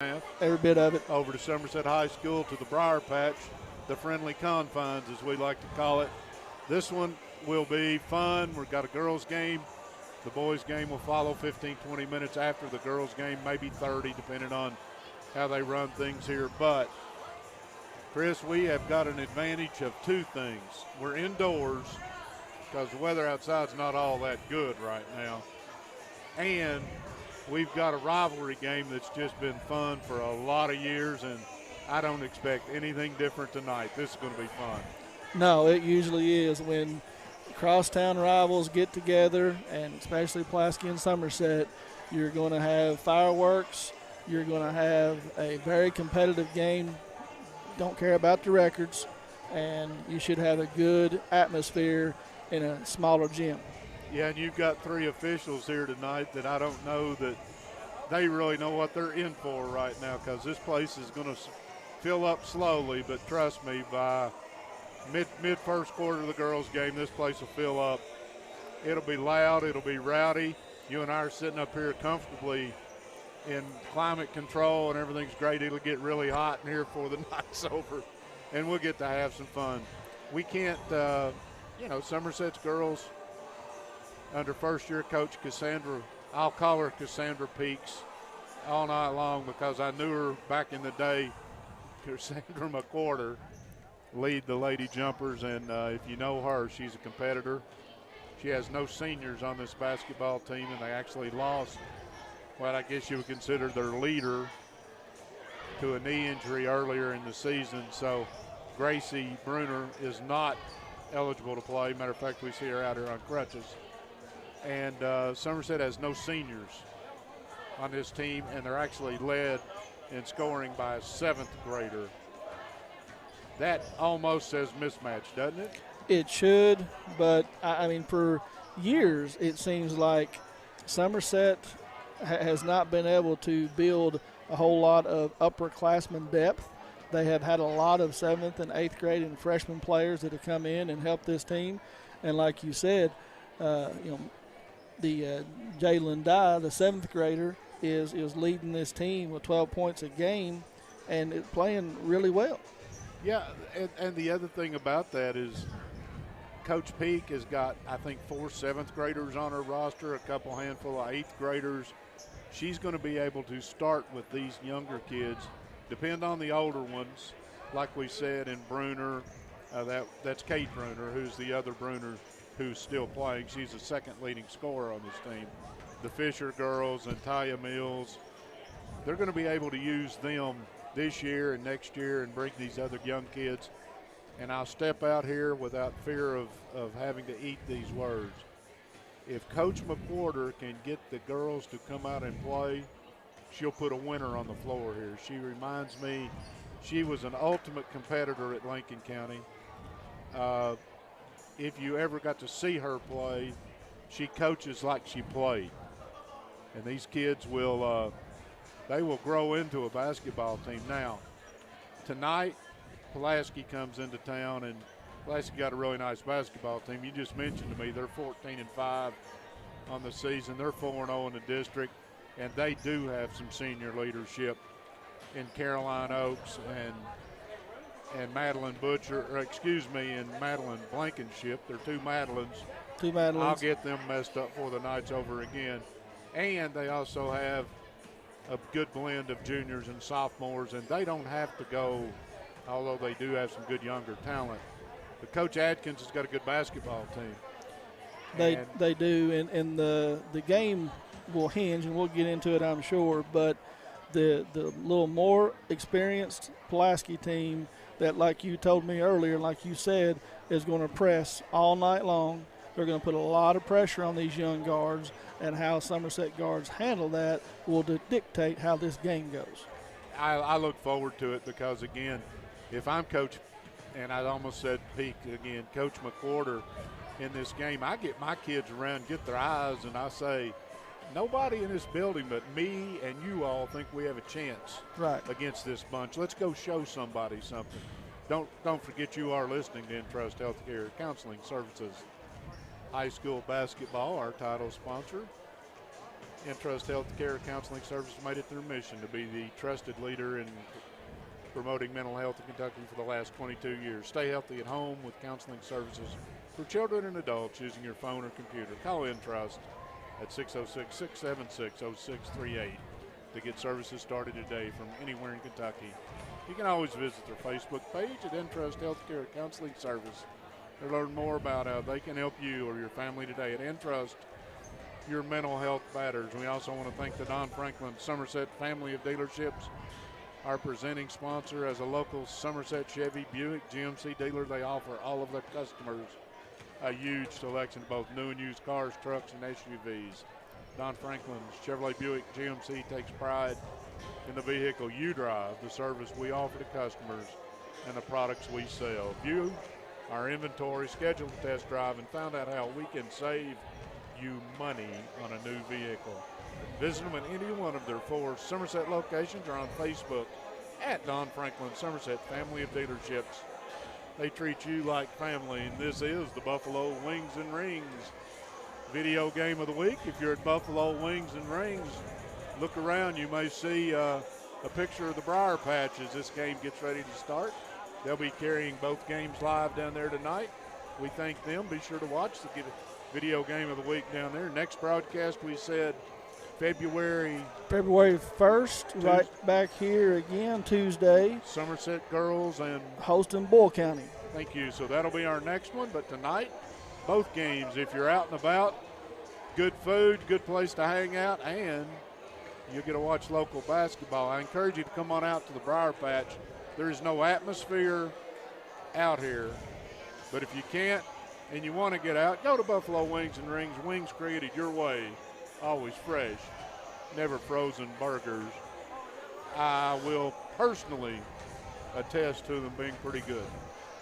Every bit of it. Over to Somerset High School to the Briar Patch, the friendly confines as we like to call it. This one will be fun. We've got a girls game. The boys game will follow 15, 20 minutes after the girls game, maybe 30 depending on how they run things here. But, Chris, we have got an advantage of two things. We're indoors because the weather outside's not all that good right now. And we've got a rivalry game that's just been fun for a lot of years, and I don't expect anything different tonight. This is going to be fun. No, it usually is when crosstown rivals get together, and especially Pulaski and Somerset. You're going to have fireworks. You're going to have a very competitive game. Don't care about the records, and you should have a good atmosphere in a smaller gym. Yeah, and you've got three officials here tonight that I don't know that they really know what they're in for right now, because this place is going to fill up slowly, but trust me, by mid first quarter of the girls game, this place will fill up. It'll be loud, it'll be rowdy. You and I are sitting up here comfortably in climate control and everything's great. It'll get really hot in here before the night's over, and we'll get to have some fun. We can't, Somerset's girls under first-year coach Cassandra, I'll call her Cassandra Peaks all night long because I knew her back in the day. Cassandra McWhorter lead the Lady Jumpers, and if you know her, she's a competitor. She has no seniors on this basketball team, and they actually lost what I guess you would consider their leader to a knee injury earlier in the season. So Gracie Bruner is not eligible to play. Matter of fact, we see her out here on crutches. And Somerset has no seniors on this team, and they're actually led in scoring by a seventh grader. That almost says mismatch, doesn't it? It should, but I mean, for years it seems like Somerset has not been able to build a whole lot of upperclassmen depth. They have had a lot of 7th and 8th grade and freshman players that have come in and helped this team. And like you said, the Jalen Dye, the 7th grader, is leading this team with 12 points a game and it's playing really well. Yeah, and the other thing about that is Coach Peak has got, I think, 4 7th graders on her roster, a couple handful of 8th graders. She's going to be able to start with these younger kids, depend on the older ones, like we said in Bruner. That's Kate Bruner, who's the other Bruner who's still playing. She's the second leading scorer on this team. The Fisher girls and Taya Mills, they're going to be able to use them this year and next year and bring these other young kids. And I'll step out here without fear of having to eat these words. If Coach McWhorter can get the girls to come out and play, she'll put a winner on the floor here. She reminds me, she was an ultimate competitor at Lincoln County. If you ever got to see her play, she coaches like she played. And these kids will they will grow into a basketball team. Now, tonight, Pulaski comes into town, and Pulaski got a really nice basketball team. You just mentioned to me they're 14-5 on the season. They're 4-0 in the district, and they do have some senior leadership in Caroline Oakes and Madeline Butcher, and Madeline Blankenship. They're two Madelines. Two Madelines. I'll get them messed up before the night's over again. And they also have a good blend of juniors and sophomores, and they don't have to go, although they do have some good younger talent. But Coach Adkins has got a good basketball team. They do, and the game will hinge, and we'll get into it, I'm sure, but the little more experienced Pulaski team that, like you told me earlier, like you said, is going to press all night long. They're going to put a lot of pressure on these young guards, and how Somerset guards handle that will dictate how this game goes. I look forward to it because, again, if I'm Coach, and I almost said Peak again, Coach McWhorter in this game, I get my kids around, get their eyes, and I say, nobody in this building but me and you all think we have a chance against this bunch. Let's go show somebody something. Don't forget you are listening to Entrust Healthcare Counseling Services. High school basketball, our title sponsor. Entrust Healthcare Counseling Services made it their mission to be the trusted leader in promoting mental health in Kentucky for the last 22 years. Stay healthy at home with counseling services for children and adults using your phone or computer. Call Entrust at 606-676-0638 to get services started today from anywhere in Kentucky. You can always visit their Facebook page at Entrust Healthcare Counseling Service to learn more about how they can help you or your family today. At Entrust, your mental health matters. We also want to thank the Don Franklin Somerset family of dealerships, our presenting sponsor. As a local Somerset Chevy Buick GMC dealer, they offer all of their customers a huge selection of both new and used cars, trucks, and SUVs. Don Franklin's Chevrolet Buick GMC takes pride in the vehicle you drive, the service we offer to customers, and the products we sell. View our inventory, schedule a test drive, and find out how we can save you money on a new vehicle. Visit them at any one of their 4 Somerset locations or on Facebook at Don Franklin Somerset Family of Dealerships. They treat you like family, and this is the Buffalo Wings and Rings video game of the week. If you're at Buffalo Wings and Rings, look around. You may see a picture of the Briar Patch as this game gets ready to start. They'll be carrying both games live down there tonight. We thank them. Be sure to watch the video game of the week down there. Next broadcast, we said February 1st, right back here again, Tuesday. Somerset girls and hosting Bull County. Thank you. So that'll be our next one. But tonight, both games, if you're out and about, good food, good place to hang out, and you get to watch local basketball. I encourage you to come on out to the Briar Patch. There is no atmosphere out here. But if you can't and you want to get out, go to Buffalo Wings and Rings. Wings created your way. Always fresh, never frozen burgers. I will personally attest to them being pretty good.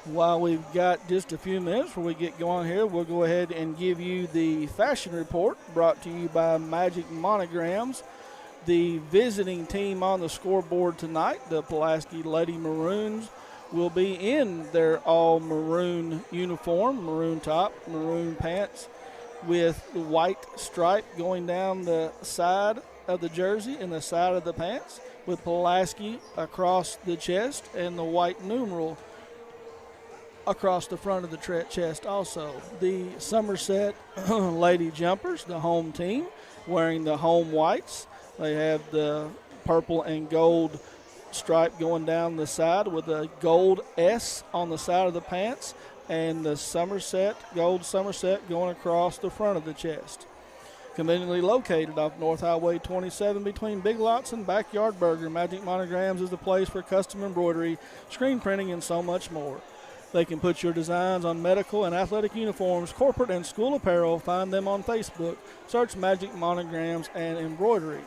While we've got just a few minutes before we get going here, we'll go ahead and give you the fashion report brought to you by Magic Monograms. The visiting team on the scoreboard tonight, the Pulaski Lady Maroons, will be in their all maroon uniform, maroon top, maroon pants, with the white stripe going down the side of the jersey and the side of the pants, with Pulaski across the chest and the white numeral across the front of the chest also. The Somerset Lady Jumpers, the home team, wearing the home whites. They have the purple and gold stripe going down the side with a gold S on the side of the pants, and the gold Somerset going across the front of the chest. Conveniently located off North Highway 27 between Big Lots and Backyard Burger, Magic Monograms is the place for custom embroidery, screen printing, and so much more. They can put your designs on medical and athletic uniforms, corporate and school apparel. Find them on Facebook. Search Magic Monograms and Embroidery.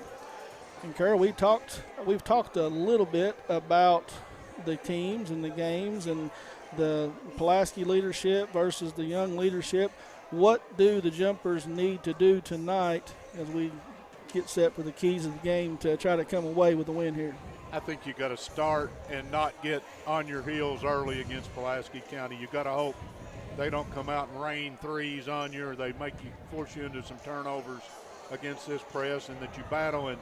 And Carol, we've talked a little bit about the teams and the games and the Pulaski leadership versus the young leadership. What do the Jumpers need to do tonight as we get set for the keys of the game to try to come away with a win here? I think you got to start and not get on your heels early against Pulaski County. You got to hope they don't come out and rain threes on you, or they force you into some turnovers against this press, and that you battle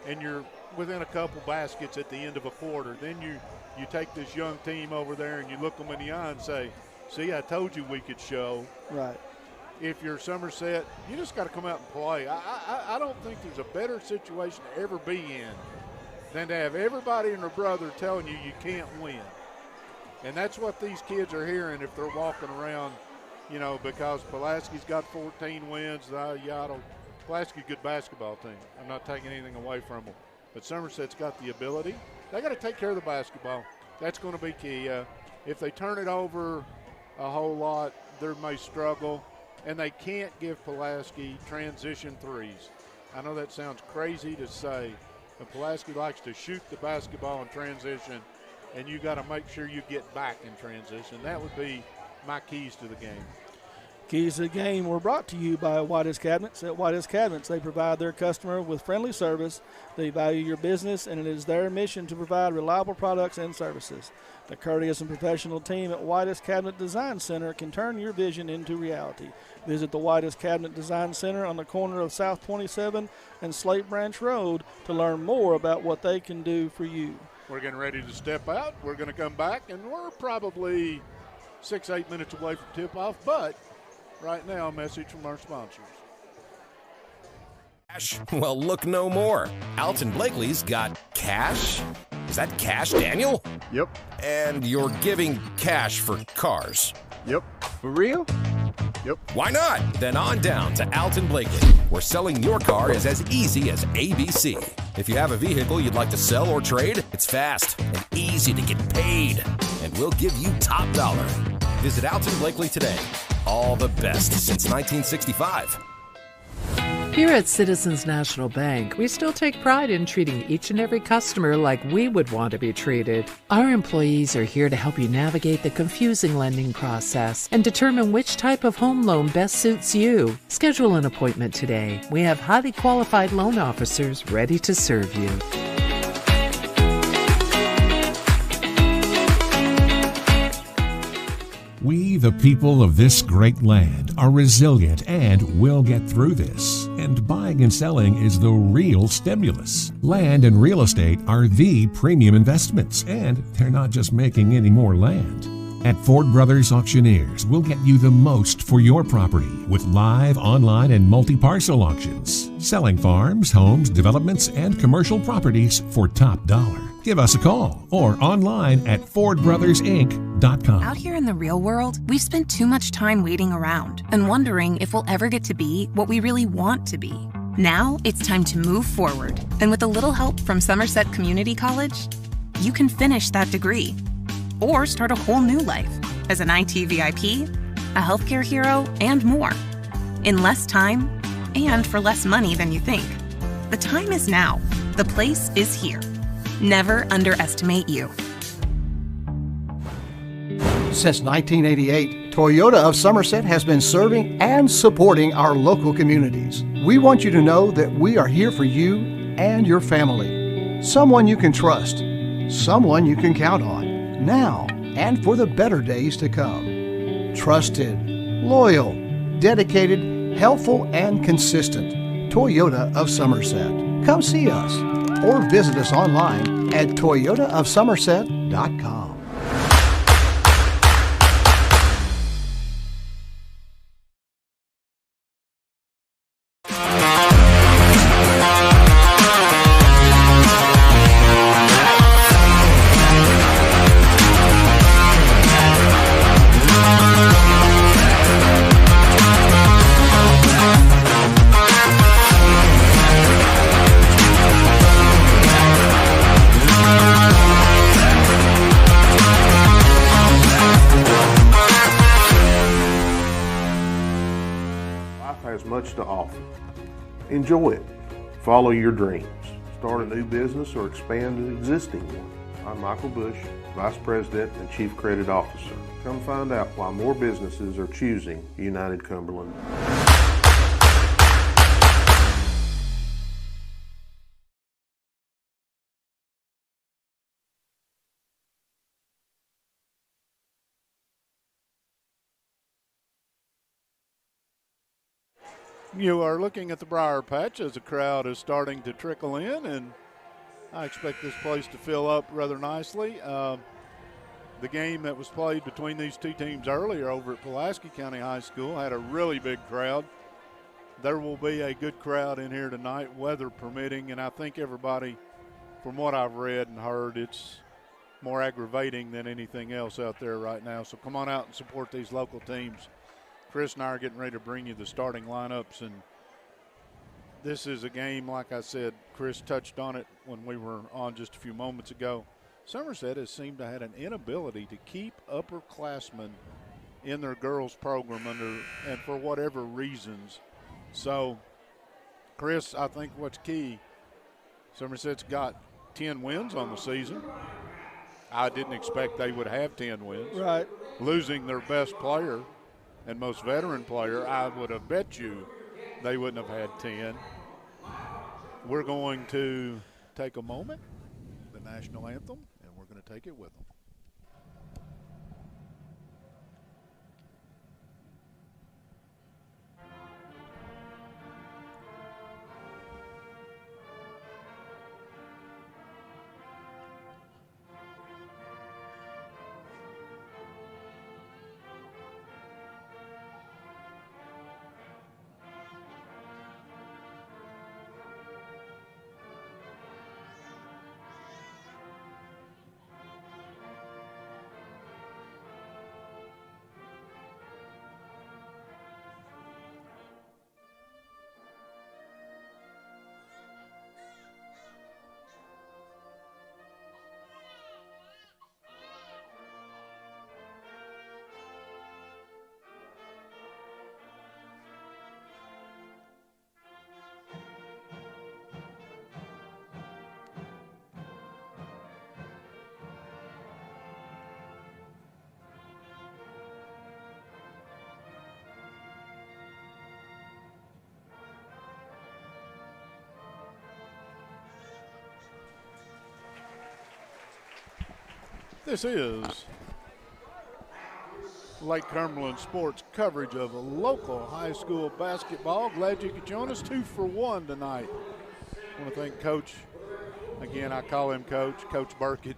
and you're within a couple baskets at the end of a quarter. Then you take this young team over there and you look them in the eye and say, see, I told you we could show. Right. If you're Somerset, you just got to come out and play. I don't think there's a better situation to ever be in than to have everybody and their brother telling you you can't win. And that's what these kids are hearing if they're walking around, because Pulaski's got 14 wins. Pulaski's a good basketball team. I'm not taking anything away from them. But Somerset's got the ability. They got to take care of the basketball. That's going to be key. If they turn it over a whole lot, they may struggle. And they can't give Pulaski transition threes. I know that sounds crazy to say, but Pulaski likes to shoot the basketball in transition, and you got to make sure you get back in transition. That would be my keys to the game. Keys to the Game were brought to you by White's Cabinets. At White's Cabinets, they provide their customer with friendly service. They value your business, and it is their mission to provide reliable products and services. The courteous and professional team at White's Cabinet Design Center can turn your vision into reality. Visit the White's Cabinet Design Center on the corner of South 27 and Slate Branch Road to learn more about what they can do for you. We're getting ready to step out. We're going to come back, and we're probably 6-8 minutes away from tip-off, but right now, a message from our sponsors. Well, look no more. Alton Blakely's got cash. Is that cash, Daniel? Yep. And you're giving cash for cars. Yep. For real? Yep. Why not? Then on down to Alton Blakely, where selling your car is as easy as ABC. If you have a vehicle you'd like to sell or trade, it's fast and easy to get paid. And we'll give you top dollar. Visit Alton Blakely today. All the best since 1965. Here at Citizens National Bank, we still take pride in treating each and every customer like we would want to be treated. Our employees are here to help you navigate the confusing lending process and determine which type of home loan best suits you. Schedule an appointment today. We have highly qualified loan officers ready to serve you. We, the people of this great land, are resilient and will get through this. And buying and selling is the real stimulus. Land and real estate are the premium investments, and they're not just making any more land. At Ford Brothers Auctioneers, we'll get you the most for your property with live, online, and multi-parcel auctions. Selling farms, homes, developments, and commercial properties for top dollar. Give us a call or online at FordBrothersInc.com. Out here in the real world, we've spent too much time waiting around and wondering if we'll ever get to be what we really want to be. Now it's time to move forward. And with a little help from Somerset Community College, you can finish that degree or start a whole new life as an IT VIP, a healthcare hero, and more. In less time and for less money than you think. The time is now. The place is here. Never underestimate you. Since 1988, Toyota of Somerset has been serving and supporting our local communities. We want you to know that we are here for you and your family. Someone you can trust. Someone you can count on. Now and for the better days to come. Trusted, loyal, dedicated, helpful, and consistent. Toyota of Somerset. Come see us or visit us online at toyotaofsomerset.com. To offer. Enjoy it. Follow your dreams. Start a new business or expand an existing one. I'm Michael Bush, Vice President and Chief Credit Officer. Come find out why more businesses are choosing United Cumberland. You are looking at the Briar Patch as the crowd is starting to trickle in, and I expect this place to fill up rather nicely. The game that was played between these two teams earlier over at Pulaski County High School had a really big crowd. There will be a good crowd in here tonight, weather permitting, and I think everybody, from what I've read and heard, it's more aggravating than anything else out there right now. So come on out and support these local teams. Chris and I are getting ready to bring you the starting lineups, and this is a game, like I said, Chris touched on it when we were on just a few moments ago. Somerset has seemed to have an inability to keep upperclassmen in their girls program and for whatever reasons. So, Chris, I think what's key, Somerset's got 10 wins on the season. I didn't expect they would have 10 wins. Right. Losing their best player and most veteran player, I would have bet you they wouldn't have had 10. We're going to take a moment, the national anthem, and we're going to take it with them. This is Lake Cumberland sports coverage of local high school basketball. Glad you could join us. 2 for 1 tonight. I want to thank Coach, again, I call him Coach Burkett,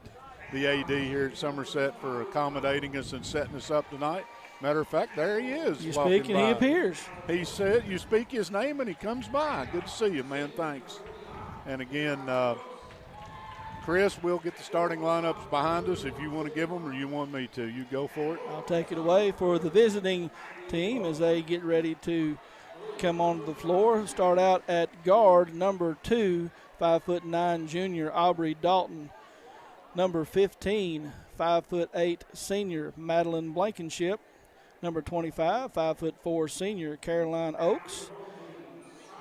the AD here at Somerset, for accommodating us and setting us up tonight. Matter of fact, there he is. You speak and he appears. He said, you speak his name and he comes by. Good to see you, man. Thanks. And again, Chris, we'll get the starting lineups behind us if you want to give them or you want me to. You go for it. I'll take it away for the visiting team as they get ready to come onto the floor. Start out at guard, number 2, 5'9" junior Aubrey Dalton. Number 15, 5'8" senior Madeline Blankenship. Number 25, 5'4" senior Caroline Oakes.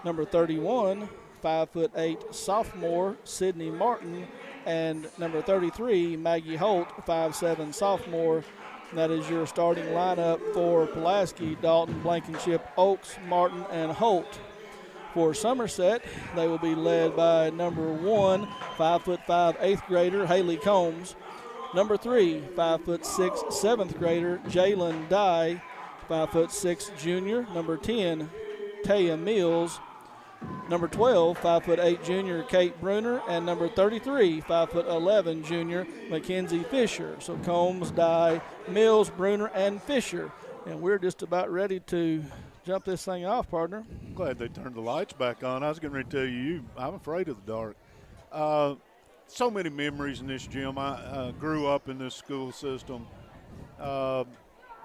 Number 31, 5'8" sophomore Sydney Martin. And number 33, Maggie Holt, 5'7" sophomore. And that is your starting lineup for Pulaski, Dalton, Blankenship, Oakes, Martin, and Holt. For Somerset, they will be led by number 1, 5'5", 8th grader Haley Combs. Number 3, 5'6", 7th grader Jalen Dye, 5'6" junior. Number 10, Taya Mills. Number 12, 5'8" junior Kate Bruner, and number 33, 5'11" junior Mackenzie Fisher. So Combs, Dye, Mills, Bruner, and Fisher. And we're just about ready to jump this thing off, partner. I'm glad they turned the lights back on. I was getting ready to tell you, I'm afraid of the dark. So many memories in this gym. I grew up in this school system.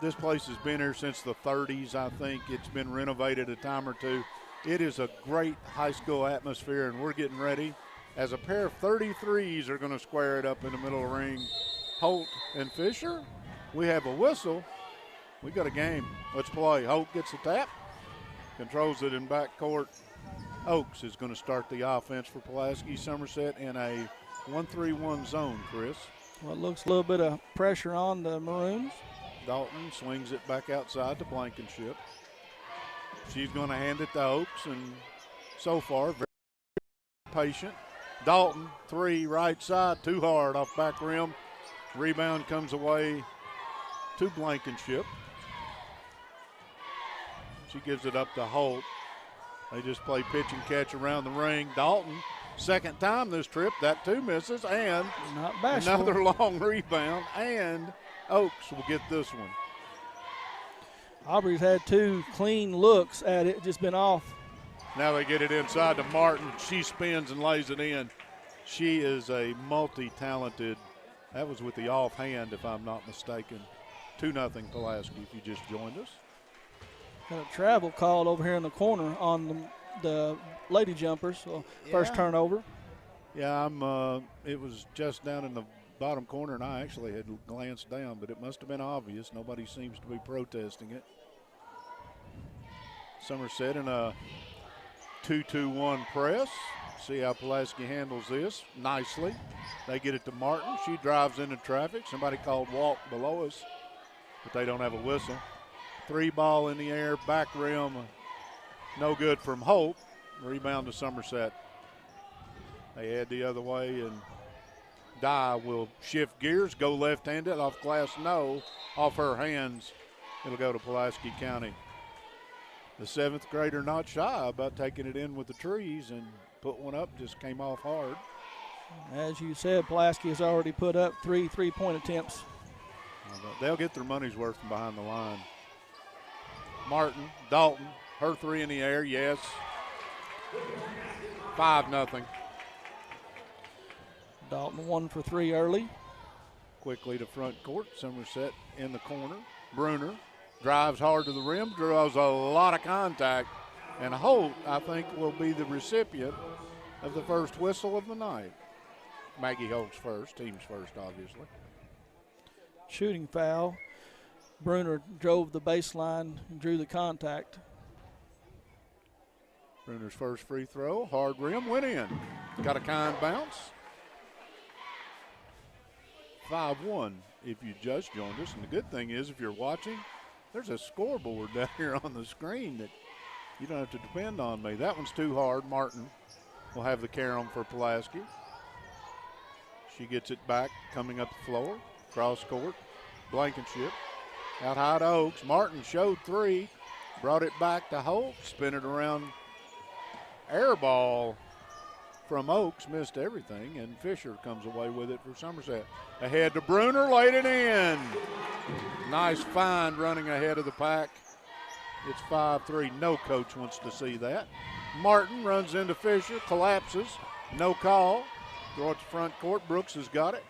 This place has been here since the 30s, I think. It's been renovated a time or two. It is a great high school atmosphere, and we're getting ready as a pair of 33s are going to square it up in the middle of the ring. Holt and Fisher, we have a whistle. We got a game. Let's play. Holt gets the tap, controls it in backcourt. Oakes is going to start the offense for Pulaski. Somerset in a 1-3-1 zone, Chris. Well, it looks a little bit of pressure on the Maroons. Dalton swings it back outside to Blankenship. She's going to hand it to Oakes, and so far, very patient. Dalton, 3, right side, too hard off back rim. Rebound comes away to Blankenship. She gives it up to Holt. They just play pitch and catch around the ring. Dalton, second time this trip, that too misses, and not bashful. Another long rebound, and Oakes will get this one. Aubrey's had 2 clean looks at it, just been off. Now they get it inside to Martin. She spins and lays it in. She is a multi-talented, that was with the offhand if I'm not mistaken. 2-0 Pulaski if you just joined us. Got a travel called over here in the corner on the lady jumpers, so first turnover. Yeah, it was just down in the bottom corner, and I actually had glanced down, but it must have been obvious. Nobody seems to be protesting it. Somerset in a 2-2-1 press. See how Pulaski handles this nicely. They get it to Martin. She drives into traffic. Somebody called walk below us, but they don't have a whistle. 3 ball in the air, back rim, no good from Holt. Rebound to Somerset. They head the other way, and Dye will shift gears, go left-handed, off glass, no. Off her hands, it'll go to Pulaski County. The 7th grader not shy about taking it in with the trees, and put one up, just came off hard. As you said, Pulaski has already put up 3 3-point attempts. They'll get their money's worth from behind the line. Martin, Dalton, her 3 in the air, yes. 5-0. Dalton 1 for 3 early. Quickly to front court, Somerset in the corner. Bruner drives hard to the rim, draws a lot of contact, and Holt, I think, will be the recipient of the first whistle of the night. Maggie Holt's first, team's first, obviously. Shooting foul. Bruner drove the baseline and drew the contact. Bruner's first free throw, hard rim, went in. Got a kind bounce. 5-1 if you just joined us. And the good thing is, if you're watching, there's a scoreboard down here on the screen that you don't have to depend on me. That one's too hard. Martin will have the carom for Pulaski. She gets it back, coming up the floor. Cross court, Blankenship. Out high to Oaks. Martin showed 3, brought it back to Holt, spin it around. Air ball from Oaks, missed everything, and Fisher comes away with it for Somerset. Ahead to Bruner, laid it in. Nice find running ahead of the pack. It's 5-3. No coach wants to see that. Martin runs into Fisher, collapses. No call. Throw it to front court. Brooks has got it.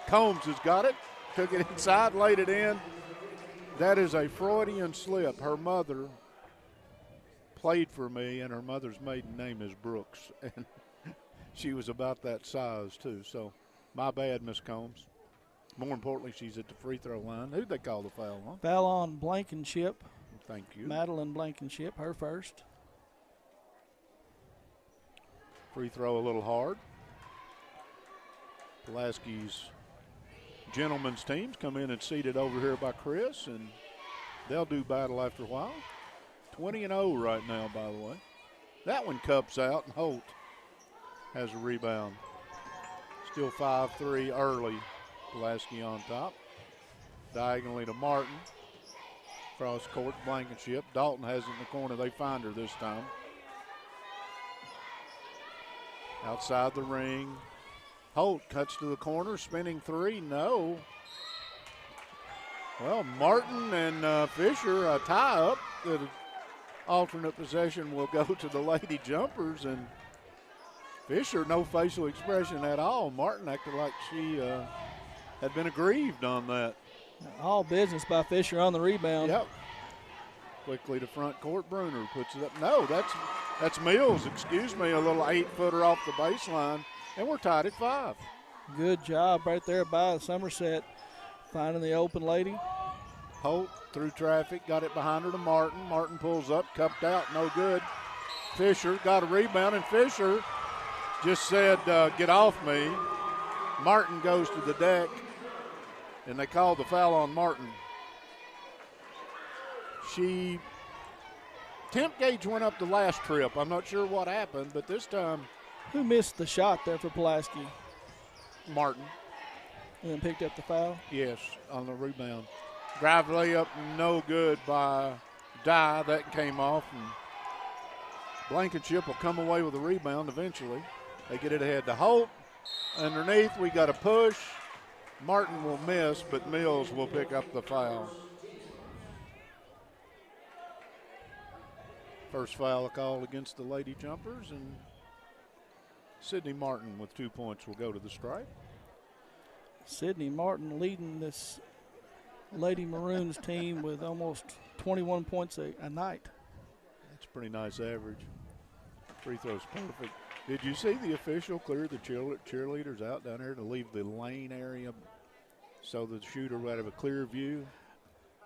Combs has got it. Took it inside, laid it in. That is a Freudian slip. Her mother played for me, and her mother's maiden name is Brooks. And she was about that size, too. So, my bad, Miss Combs. More importantly, she's at the free throw line. Who'd they call the foul on? Foul on Blankenship. Thank you. Madeline Blankenship, her first. Free throw a little hard. Pulaski's gentlemen's teams come in and seated over here by Chris, and they'll do battle after a while. 20-0 right now, by the way. That one cups out, and Holt has a rebound. Still 5-3 early. Pulaski on top. Diagonally to Martin. Cross court, Blankenship. Dalton has it in the corner. They find her this time. Outside the ring. Holt cuts to the corner, spinning 3. No. Well, Martin and Fisher, a tie-up. The alternate possession will go to the Lady Jumpers, and Fisher, no facial expression at all. Martin acted like she had been aggrieved on that. All business by Fisher on the rebound. Yep. Quickly to front court, Bruner puts it up. No, that's Mills, excuse me, a little 8-footer off the baseline, and we're tied at 5. Good job right there by Somerset, finding the open lady. Holt through traffic, got it behind her to Martin. Martin pulls up, cupped out, no good. Fisher got a rebound, and Fisher just said, get off me. Martin goes to the deck, and they called the foul on Martin. Temp gauge went up the last trip. I'm not sure what happened, but this time. Who missed the shot there for Pulaski? Martin. And then picked up the foul? Yes, on the rebound. Drive layup, no good by Dye. That came off, and Blankenship will come away with a rebound eventually. They get it ahead to Holt. Underneath, we got a push. Martin will miss, but Mills will pick up the foul. First foul called against the Lady Jumpers, and Sydney Martin with 2 points will go to the stripe. Sydney Martin leading this Lady Maroons team with almost 21 points a night. That's a pretty nice average. Free throw's perfect. Did you see the official clear the cheerleaders out down there to leave the lane area so the shooter would have a clear view?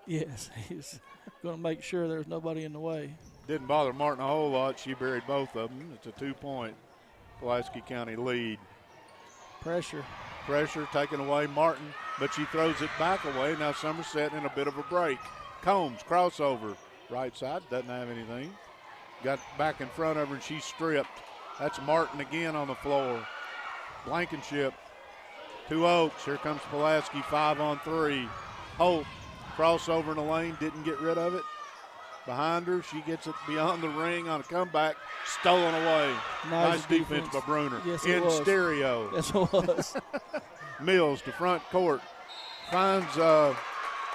Yes, he's going to make sure there's nobody in the way. Didn't bother Martin a whole lot. She buried both of them. It's a 2-point Pulaski County lead. Pressure taken away Martin, but she throws it back away. Now Somerset in a bit of a break. Combs, crossover, right side, doesn't have anything. Got back in front of her, and she's stripped. That's Martin again on the floor. Blankenship to Oaks. Here comes Pulaski, 5-on-3. Holt, crossover in the lane, didn't get rid of it. Behind her, she gets it beyond the ring on a comeback, stolen away. Nice defense by Bruner. Yes, in was. stereo. Yes, it was. Mills to front court. Finds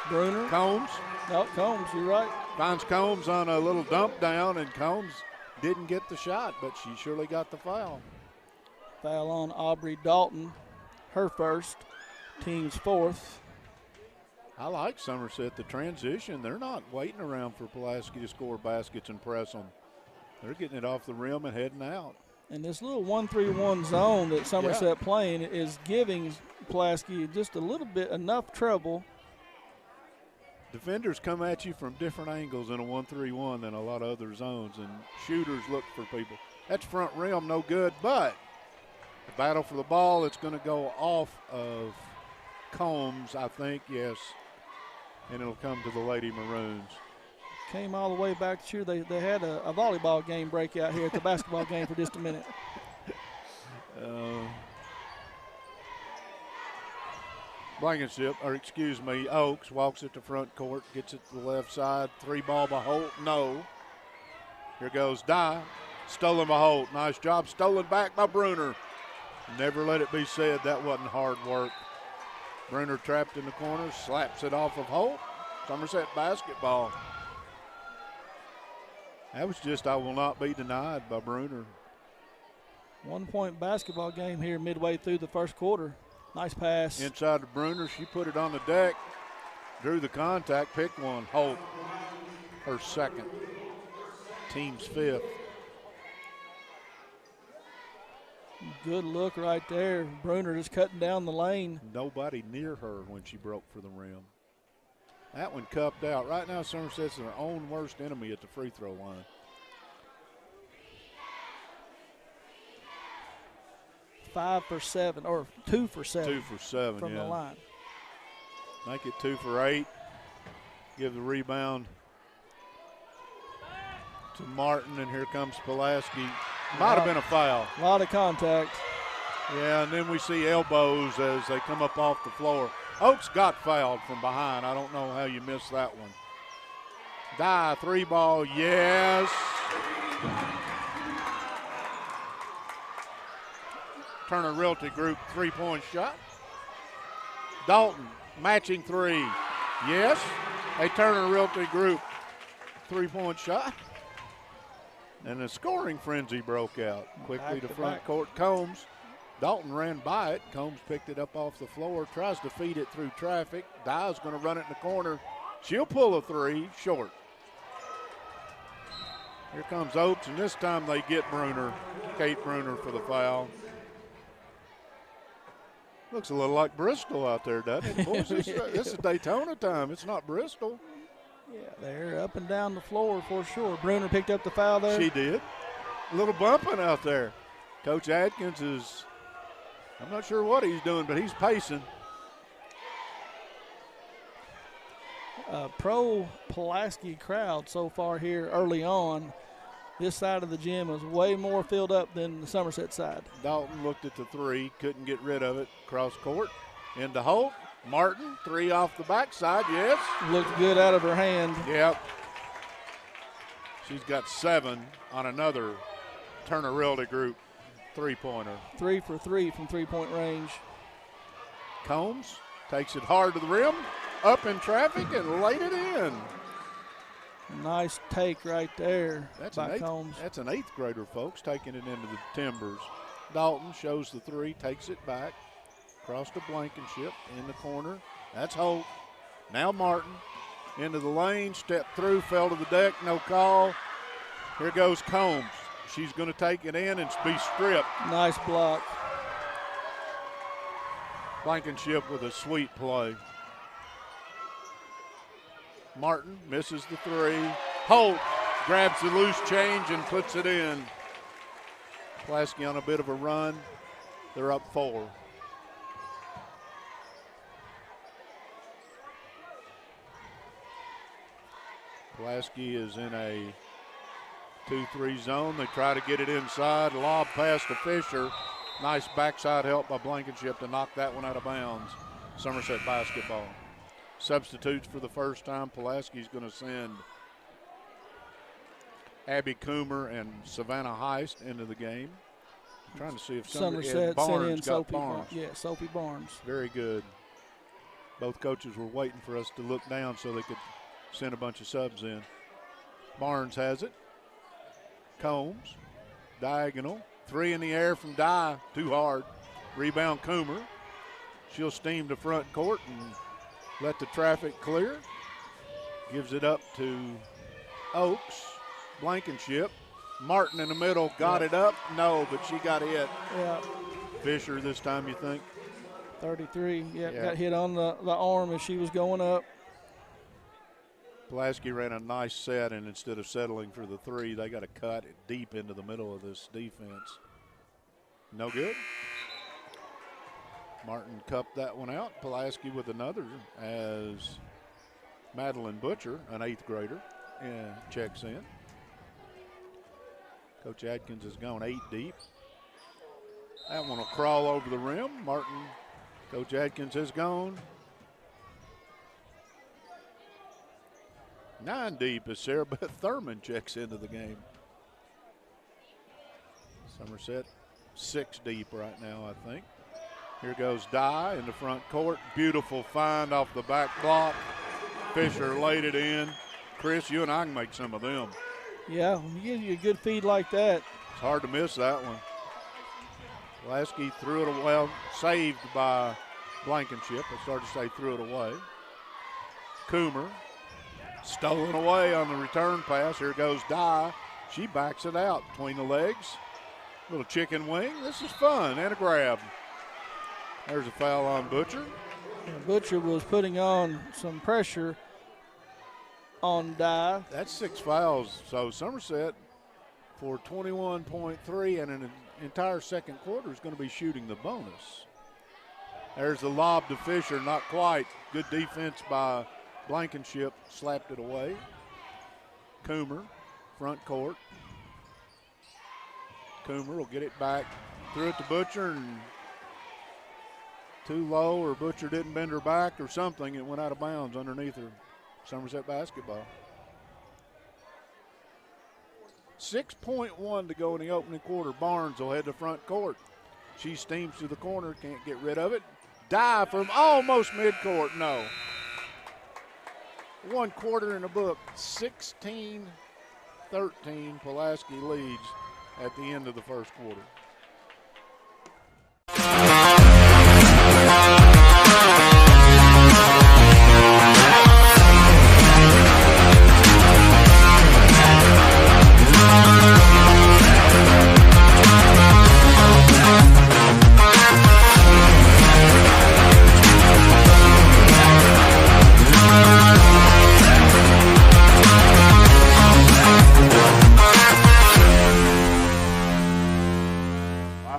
Bruner. Combs. No, Combs, you're right. Finds Combs on a little dump down, and Combs didn't get the shot, but she surely got the foul. Foul on Aubrey Dalton, her first, team's fourth. I like Somerset, the transition. They're not waiting around for Pulaski to score baskets and press them. They're getting it off the rim and heading out. And this little 1-3-1 zone that Somerset playing is giving Pulaski just a little bit enough trouble. Defenders come at you from different angles in a 1-3-1 than a lot of other zones, and shooters look for people. That's front rim, no good, but the battle for the ball, it's going to go off of Combs, I think, yes, and it'll come to the Lady Maroons. Came all the way back to they had a volleyball game break out here at the basketball game for just a minute. Blankenship, or excuse me, Oaks walks it to front court, gets it to the left side. 3-ball by Holt, no. Here goes Dye, stolen by Holt. Nice job, stolen back by Bruner. Never let it be said that wasn't hard work. Bruner trapped in the corner, slaps it off of Holt. Somerset basketball. That was just, I will not be denied by Bruner. 1-point basketball game here midway through the first quarter. Nice pass. Inside to Bruner, she put it on the deck, drew the contact, picked one. Holt, her second, team's fifth. Good look right there. Bruner just cutting down the lane. Nobody near her when she broke for the rim. That one cupped out. Right now, Somerset's their own worst enemy at the free throw line. 5 for 7, or 2 for 7. 2 for 7, from the line. Make it 2 for 8. Give the rebound to Martin, and here comes Pulaski. Might have been a foul. A lot of contact. Yeah, and then we see elbows as they come up off the floor. Oaks got fouled from behind. I don't know how you missed that one. Dye, 3-ball, yes. Turner Realty Group 3-point shot. Dalton, matching 3. Yes, a Turner Realty Group 3-point shot. And a scoring frenzy broke out. Quickly to front court, Combs. Dalton ran by it. Combs picked it up off the floor, tries to feed it through traffic. Dye's going to run it in the corner. She'll pull a 3, short. Here comes Oaks, and this time they get Bruner, Kate Bruner, for the foul. Looks a little like Bristol out there, doesn't it? Boys, this is Daytona time. It's not Bristol. Yeah, they're up and down the floor for sure. Bruner picked up the foul there. She did. A little bumping out there. Coach Adkins is, I'm not sure what he's doing, but he's pacing. Pro Pulaski crowd so far here early on. This side of the gym is way more filled up than the Somerset side. Dalton looked at the 3, couldn't get rid of it. Cross court, into Holt. Martin, 3 off the backside, yes. Looked good out of her hand. Yep. She's got 7 on another Turner Realty Group 3-pointer. 3 for 3 from 3-point range. Combs takes it hard to the rim, up in traffic, and laid it in. Nice take right there by Combs. That's an 8th grader, folks, taking it into the Timbers. Dalton shows the 3, takes it back. Across to Blankenship in the corner. That's Holt. Now Martin into the lane, stepped through, fell to the deck, no call. Here goes Combs. She's going to take it in and be stripped. Nice block. Blankenship with a sweet play. Martin misses the 3. Holt grabs the loose change and puts it in. Pulaski on a bit of a run. They're up 4. Pulaski is in a 2-3 zone. They try to get it inside. Lob pass to Fisher. Nice backside help by Blankenship to knock that one out of bounds. Somerset basketball. Substitutes for the first time. Pulaski's going to send Abby Coomer and Savannah Heist into the game. Trying to see if Somerset Barnes got Soapy Barnes. Soapy Barnes. Very good. Both coaches were waiting for us to look down so they could send a bunch of subs in. Barnes has it. Combs, diagonal. 3 in the air from Dye, too hard. Rebound Coomer. She'll steam to front court and let the traffic clear. Gives it up to Oaks. Blankenship. Martin in the middle, got it up. No, but she got hit. Yeah. Fisher this time, you think? 33, got hit on the arm as she was going up. Pulaski ran a nice set, and instead of settling for the 3, they got to cut it deep into the middle of this defense. No good. Martin cupped that one out. Pulaski with another as Madeline Butcher, an 8th grader, checks in. Coach Adkins has gone 8 deep. That one will crawl over the rim. Coach Adkins has gone 9 deep as Sarah Beth Thurman checks into the game. Somerset 6 deep right now, I think. Here goes Dye in the front court. Beautiful find off the back block. Fisher laid it in. Chris, you and I can make some of them. Yeah, when you get a good feed like that. It's hard to miss that one. Pulaski threw it away, saved by Blankenship. I started to say threw it away. Coomer stolen away on the return pass. Here goes Dye. She backs it out between the legs. Little chicken wing. This is fun. And a grab. There's a foul on Butcher. Butcher was putting on some pressure on Dye. That's 6 fouls. So Somerset for 21.3 and an entire second quarter is going to be shooting the bonus. There's the lob to Fisher. Not quite. Good defense by Blankenship. Slapped it away. Coomer, front court. Coomer will get it back. Threw it to Butcher and too low, or Butcher didn't bend her back or something. It went out of bounds underneath her. Somerset basketball. 6.1 to go in the opening quarter. Barnes will head to front court. She steams to the corner, can't get rid of it. Dye from almost midcourt, no. 1 quarter in the book, 16-13. Pulaski leads at the end of the first quarter.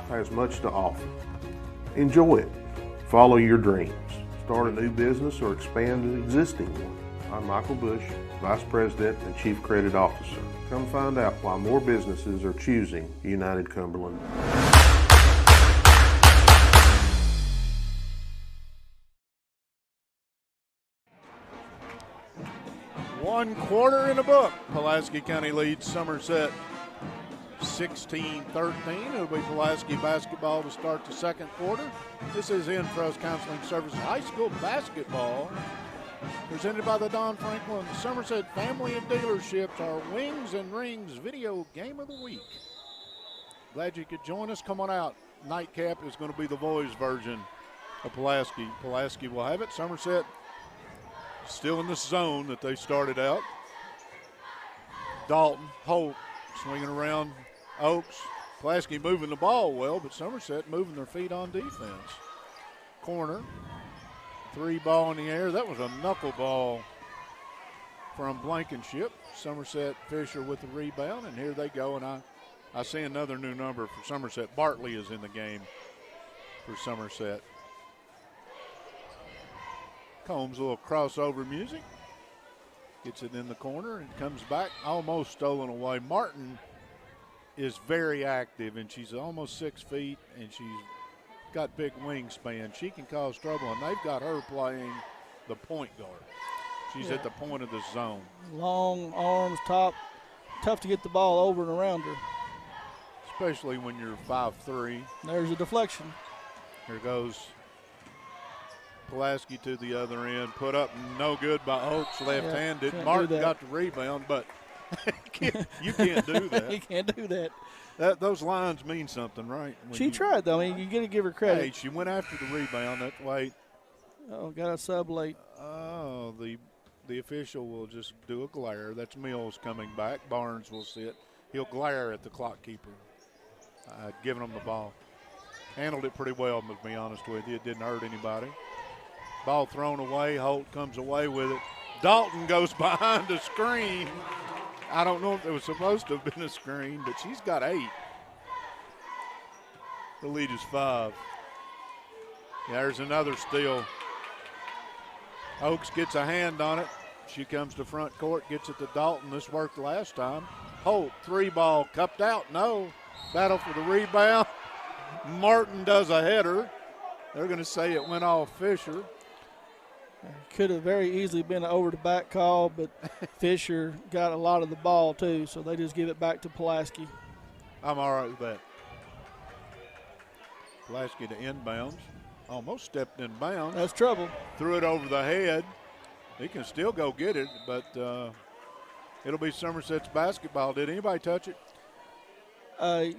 Has much to offer. Enjoy it. Follow your dreams. Start a new business or expand an existing one. I'm Michael Bush, Vice President and Chief Credit Officer. Come find out why more businesses are choosing United Cumberland. One quarter in the book. Pulaski County leads Somerset 16-13. It'll be Pulaski basketball to start the second quarter. This is Infros Counseling Services High School basketball, presented by the Don Franklin Somerset Family of Dealerships, our Wings and Rings video game of the week. Glad you could join us. Come on out. Nightcap is going to be the boys' version of Pulaski. Pulaski will have it. Somerset still in the zone that they started out. Dalton, Holt swinging around Oaks. Pulaski moving the ball well, but Somerset moving their feet on defense. Corner, 3 ball in the air. That was a knuckleball from Blankenship. Somerset Fisher with the rebound, and here they go. And I see another new number for Somerset. Bartley is in the game for Somerset. Combs, a little crossover music. Gets it in the corner and comes back, almost stolen away. Martin is very active, and she's almost 6 feet, and she's got big wingspan. She can cause trouble, and they've got her playing the point guard. She's at the point of the zone. Long arms, tough to get the ball over and around her. Especially when you're 5'3". There's a deflection. Here goes Pulaski to the other end. Put up no good by Oaks, left-handed. Martin got the rebound, but you can't do that. You can't do that. Those lines mean something, right? She tried, though. I mean, you got to give her credit. Hey, she went after the rebound. That's late. Oh, got a sub late. Oh, the official will just do a glare. That's Mills coming back. Barnes will sit. He'll glare at the clock keeper, giving him the ball. Handled it pretty well, to be honest with you. It didn't hurt anybody. Ball thrown away. Holt comes away with it. Dalton goes behind the screen. I don't know if it was supposed to have been a screen, but she's got 8. The lead is 5. Yeah, there's another steal. Oaks gets a hand on it. She comes to front court, gets it to Dalton. This worked last time. Holt, 3-ball, cupped out. No. Battle for the rebound. Martin does a header. They're going to say it went off Fisher. Could have very easily been an over-the-back call, but Fisher got a lot of the ball, too, so they just give it back to Pulaski. I'm all right with that. Pulaski to inbounds. Almost stepped in bounds. That's trouble. Threw it over the head. He can still go get it, but it'll be Somerset's basketball. Did anybody touch it?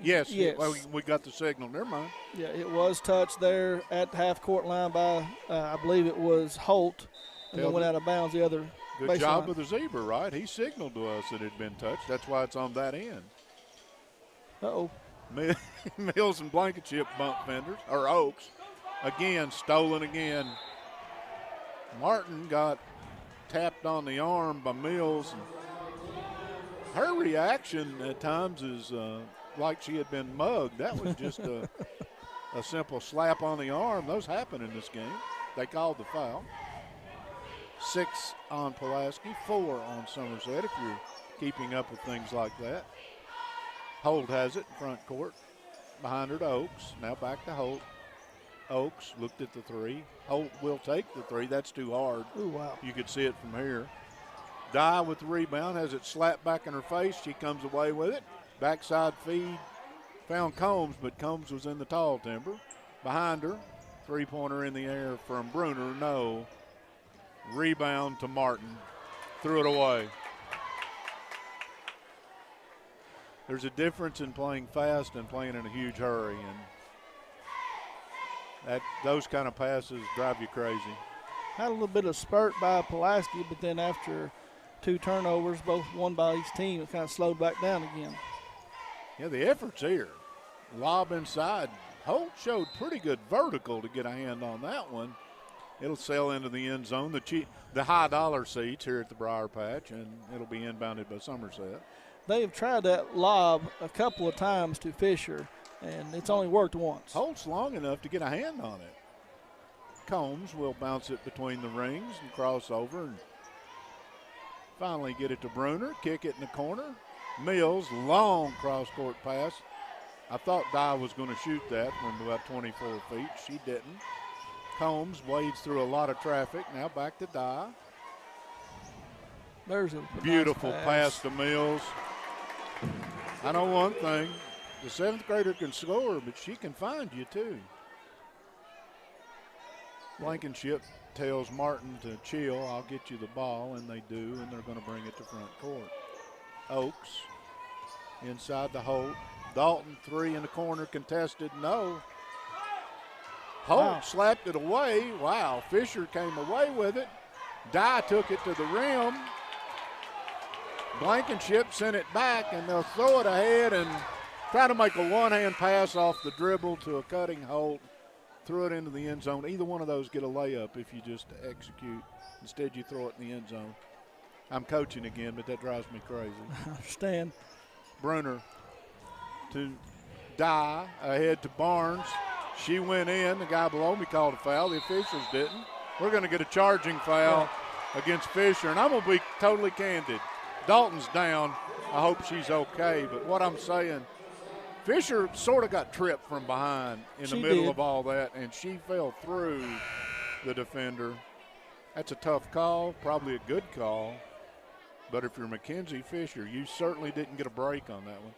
Yes. Well, we got the signal. Never mind. Yeah, it was touched there at the half-court line by, I believe it was Holt, and then went out of bounds the other Good baseline. job with the zebra, right? He signaled to us that it had been touched. That's why it's on that end. Uh-oh. Mills and Blankenship bump fenders, or Oaks. Again, stolen again. Martin got tapped on the arm by Mills. And her reaction at times is like she had been mugged. That was just a simple slap on the arm. Those happen in this game. They called the foul. 6 on Pulaski, 4 on Somerset, if you're keeping up with things like that. Holt has it in front court. Behind her to Oaks. Now back to Holt. Oaks looked at the 3. Holt will take the 3. That's too hard. Ooh, wow. You could see it from here. Dye with the rebound, has it slapped back in her face. She comes away with it. Backside feed. Found Combs, but Combs was in the tall timber. Behind her, 3-pointer in the air from Bruner. No. Rebound to Martin. Threw it away. There's a difference in playing fast and playing in a huge hurry, and those kind of passes drive you crazy. Had a little bit of spurt by Pulaski, but then after 2 turnovers, both one by each team, it kind of slowed back down again. Yeah, the effort's here. Lob inside. Holt showed pretty good vertical to get a hand on that one. It'll sail into the end zone. The high-dollar seats here at the Briar Patch, and it'll be inbounded by Somerset. They've tried that lob a couple of times to Fisher, and it's only worked once. Holt's long enough to get a hand on it. Combs will bounce it between the rings and cross over and finally get it to Bruner, kick it in the corner. Mills, long cross-court pass. I thought Dye was going to shoot that from about 24 feet. She didn't. Combs wades through a lot of traffic. Now back to Dye. There's a beautiful nice pass to Mills. I know one thing. The 7th grader can score, but she can find you too. Blankenship tells Martin to chill. I'll get you the ball, and they do, and they're going to bring it to front court. Oaks inside the Holt. Dalton 3 in the corner, contested, no. Holt slapped it away. Wow, Fisher came away with it. Dye took it to the rim. Blankenship sent it back, and they'll throw it ahead and try to make a one-hand pass off the dribble to a cutting Holt. Threw it into the end zone. Either one of those get a layup if you just execute. Instead, you throw it in the end zone. I'm coaching again, but that drives me crazy. I understand. Bruner to Dye, ahead to Barnes. She went in. The guy below me called a foul. The officials didn't. We're going to get a charging foul against Fisher. And I'm going to be totally candid. Dalton's down. I hope she's okay. But what I'm saying, Fisher sort of got tripped from behind in the middle of all that, and she fell through the defender. That's a tough call, probably a good call. But if you're Mackenzie Fisher, you certainly didn't get a break on that one.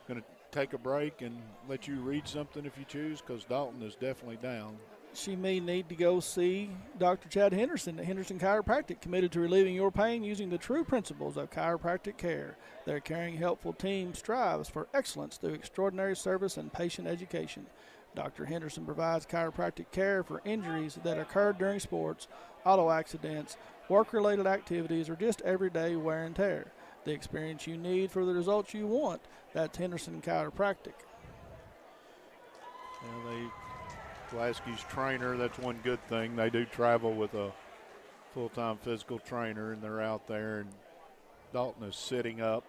Going to take a break and let you read something if you choose, because Dalton is definitely down. She may need to go see Dr. Chad Henderson at Henderson Chiropractic, committed to relieving your pain using the true principles of chiropractic care. Their caring, helpful team strives for excellence through extraordinary service and patient education. Dr. Henderson provides chiropractic care for injuries that occur during sports, auto accidents, work-related activities, or just everyday wear and tear. The experience you need for the results you want. That's Henderson Chiropractic. Pulaski's trainer, that's one good thing. They do travel with a full-time physical trainer, and they're out there. And Dalton is sitting up,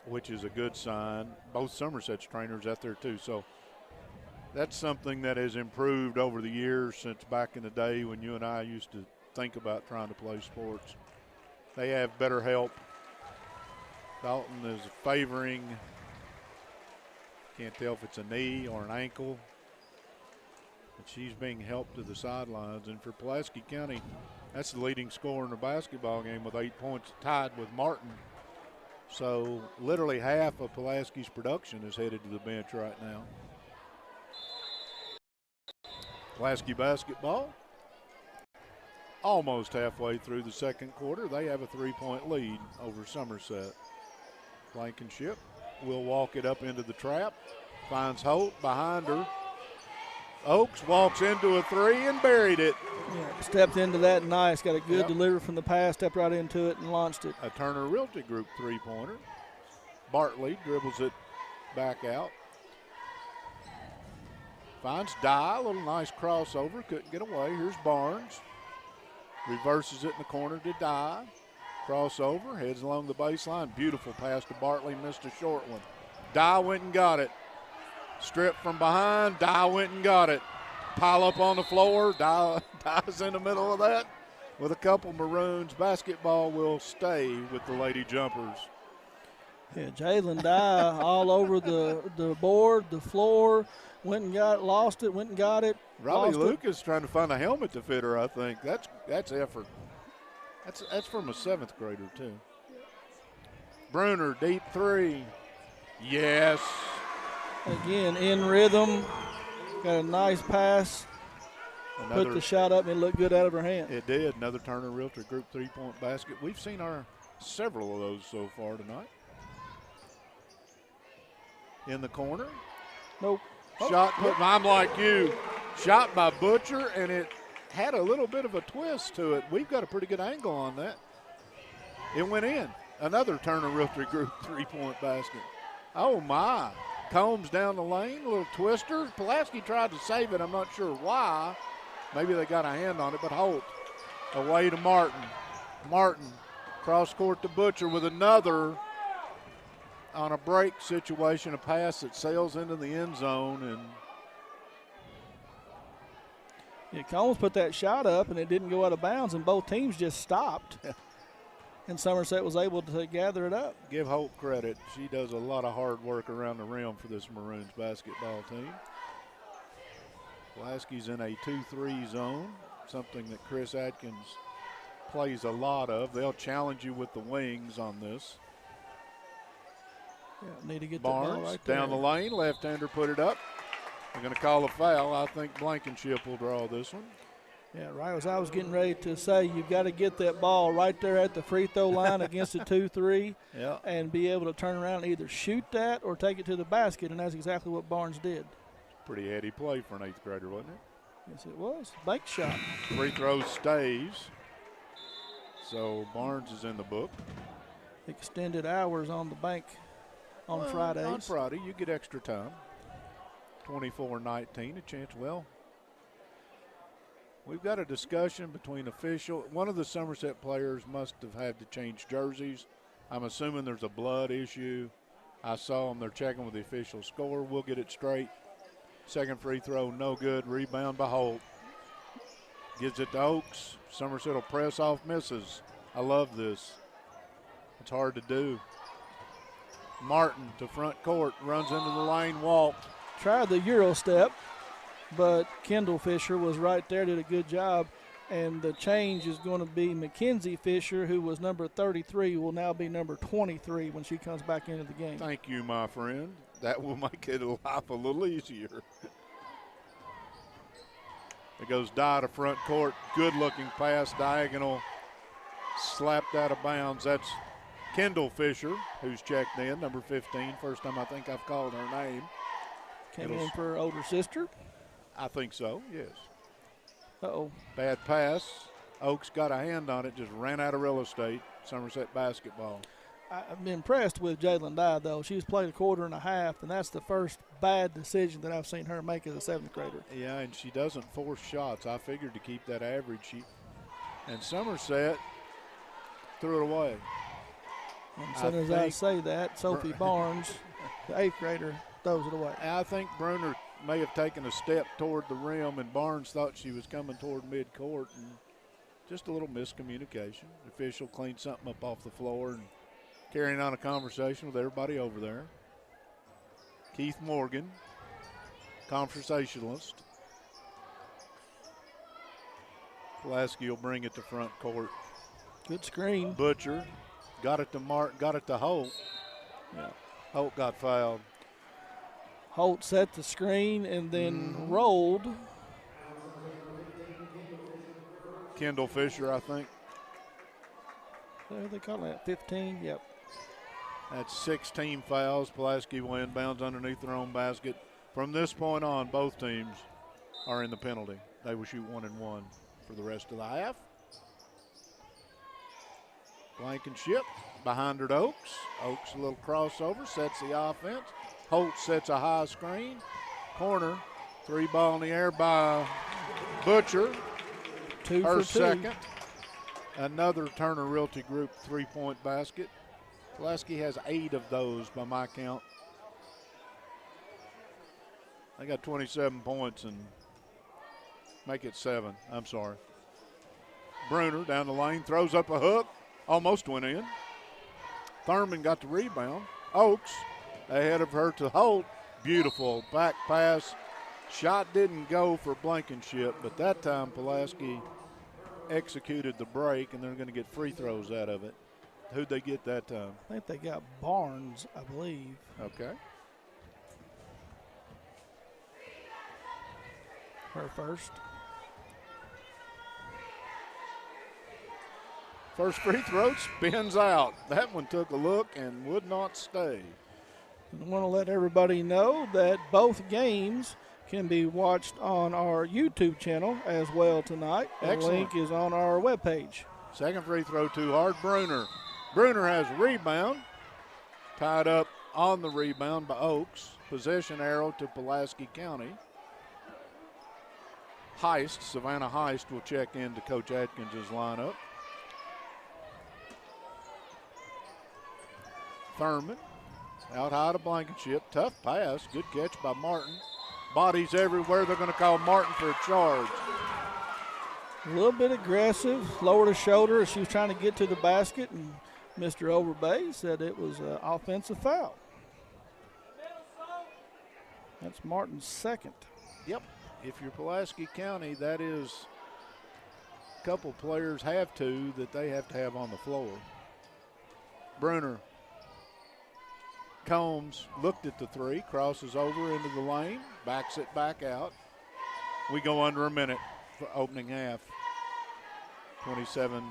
which is a good sign. Both Somerset's trainers out there too. So that's something that has improved over the years since back in the day when you and I used to think about trying to play sports. They have better help. Dalton is favoring, can't tell if it's a knee or an ankle, but she's being helped to the sidelines. And for Pulaski County, that's the leading scorer in the basketball game with 8 points, tied with Martin. So literally half of Pulaski's production is headed to the bench right now. Pulaski basketball, almost halfway through the second quarter. They have a 3-point lead over Somerset. Blankenship will walk it up into the trap. Finds Holt behind her. Oakes walks into a three and buried it. Yeah, stepped into that nice. Got a good delivery from the pass, stepped right into it and launched it. A Turner Realty Group three-pointer. Bartley dribbles it back out. Finds Dye, a little nice crossover, couldn't get away. Here's Barnes. Reverses it in the corner to Dye. Crossover, heads along the baseline. Beautiful pass to Bartley, missed a short one. Dye went and got it. Strip from behind, Dye went and got it. Pile up on the floor, Dye's in the middle of that with a couple Maroons. Basketball will stay with the Lady Jumpers. Yeah, Jalen Dye all over the board, the floor. Went and got it, lost it, went and got it. Robbie Lucas trying to find a helmet to fit her, I think. That's effort. That's from a 7th grader, too. Bruner, deep three. Yes. Again, in rhythm. Got a nice pass. Put the shot up and it looked good out of her hand. It did. Another Turner Realtor Group 3-point basket. We've seen several of those so far tonight. In the corner. Nope. Shot put, I'm like you. Shot by Butcher, and it had a little bit of a twist to it. We've got a pretty good angle on that. It went in. Another Turner Realty Group 3-point basket. Oh, my. Combs down the lane, a little twister. Pulaski tried to save it. I'm not sure why. Maybe they got a hand on it, but Holt away to Martin. Martin cross court to Butcher with another on a break situation, a pass that sails into the end zone. And yeah, Combs put that shot up, and it didn't go out of bounds, and both teams just stopped. And Somerset was able to gather it up. Give Holt credit. She does a lot of hard work around the rim for this Maroons basketball team. Pulaski's in a 2-3 zone, something that Chris Atkins plays a lot of. They'll challenge you with the wings on this. Yeah, need to get Barnes that ball right there. Down the lane, left-hander put it up. They're going to call a foul. I think Blankenship will draw this one. Yeah, right as I was getting ready to say, you've got to get that ball right there at the free throw line against a 2-3 and be able to turn around and either shoot that or take it to the basket, and that's exactly what Barnes did. Pretty heady play for an 8th grader, wasn't it? Yes, it was. Bank shot. Free throw stays. So Barnes is in the book. Extended hours on the bank on Fridays. On Friday, you get extra time. 24-19, a chance. Well, we've got a discussion between official. One of the Somerset players must have had to change jerseys. I'm assuming there's a blood issue. I saw them. They're checking with the official score. We'll get it straight. Second free throw, no good. Rebound by Holt. Gives it to Oaks. Somerset will press off, misses. I love this. It's hard to do. Martin to front court, runs into the lane, walked. Tried the Euro step, but Kendall Fisher was right there, did a good job. And the change is going to be Mackenzie Fisher, who was number 33, will now be number 23 when she comes back into the game. Thank you, my friend. That will make it life a little easier. It goes Dye to front court. Good-looking pass, diagonal, slapped out of bounds. That's Kendall Fisher, who's checked in, number 15. First time I think I've called her name. Came in for her older sister. I think so, yes. Uh-oh. Bad pass. Oaks got a hand on it, just ran out of real estate. Somerset basketball. I'm impressed with Jalen Dye, though. She's played a quarter and a half, and that's the first bad decision that I've seen her make as a seventh grader. Yeah, and she doesn't force shots. I figured to keep that average. And Somerset threw it away. And as soon as I say that, Sophie Barnes, the eighth grader, throws it away. I think Bruner may have taken a step toward the rim, and Barnes thought she was coming toward midcourt, and just a little miscommunication. The official cleaned something up off the floor and carrying on a conversation with everybody over there. Keith Morgan, conversationalist. Pulaski will bring it to front court. Good screen. Butcher got it to Martin, got it to Holt. Yeah. Holt got fouled. Holt set the screen and then rolled. Kendall Fisher, I think. They call that 15. Yep. That's 16 fouls. Pulaski will inbounds underneath their own basket. From this point on, both teams are in the penalty. They will shoot 1 and 1 for the rest of the half. Blankenship behind her to Oaks. Oaks a little crossover, sets the offense. Holt sets a high screen. Corner, 3 ball in the air by Butcher. 2 her for 2. second. Another Turner Realty Group 3-point basket. Pulaski has 8 of those by my count. They got 27 points and make it 7. I'm sorry. Bruner down the lane, throws up a hook. Almost went in. Thurman got the rebound. Oaks ahead of her to Holt. Beautiful back pass. Shot didn't go for Blankenship, but that time Pulaski executed the break, and they're going to get free throws out of it. Who'd they get that time? I think they got Barnes, I believe. Okay. Her first. First free throw spins out. That one took a look and would not stay. I want to let everybody know that both games can be watched on our YouTube channel as well tonight. Excellent. The link is on our webpage. Second free throw too hard. Bruner has a rebound. Tied up on the rebound by Oaks. Possession arrow to Pulaski County. Savannah Heist will check into Coach Atkins' lineup. Thurman out high to Blankenship. Tough pass. Good catch by Martin. Bodies everywhere. They're going to call Martin for a charge. A little bit aggressive. Lowered her shoulder as she was trying to get to the basket, and Mr. Overbay said it was an offensive foul. That's Martin's second. Yep. If you're Pulaski County, that is a couple players have to that they have to have on the floor. Bruner. Combs looked at the 3, crosses over into the lane, backs it back out. We go under a minute for opening half. 27-19,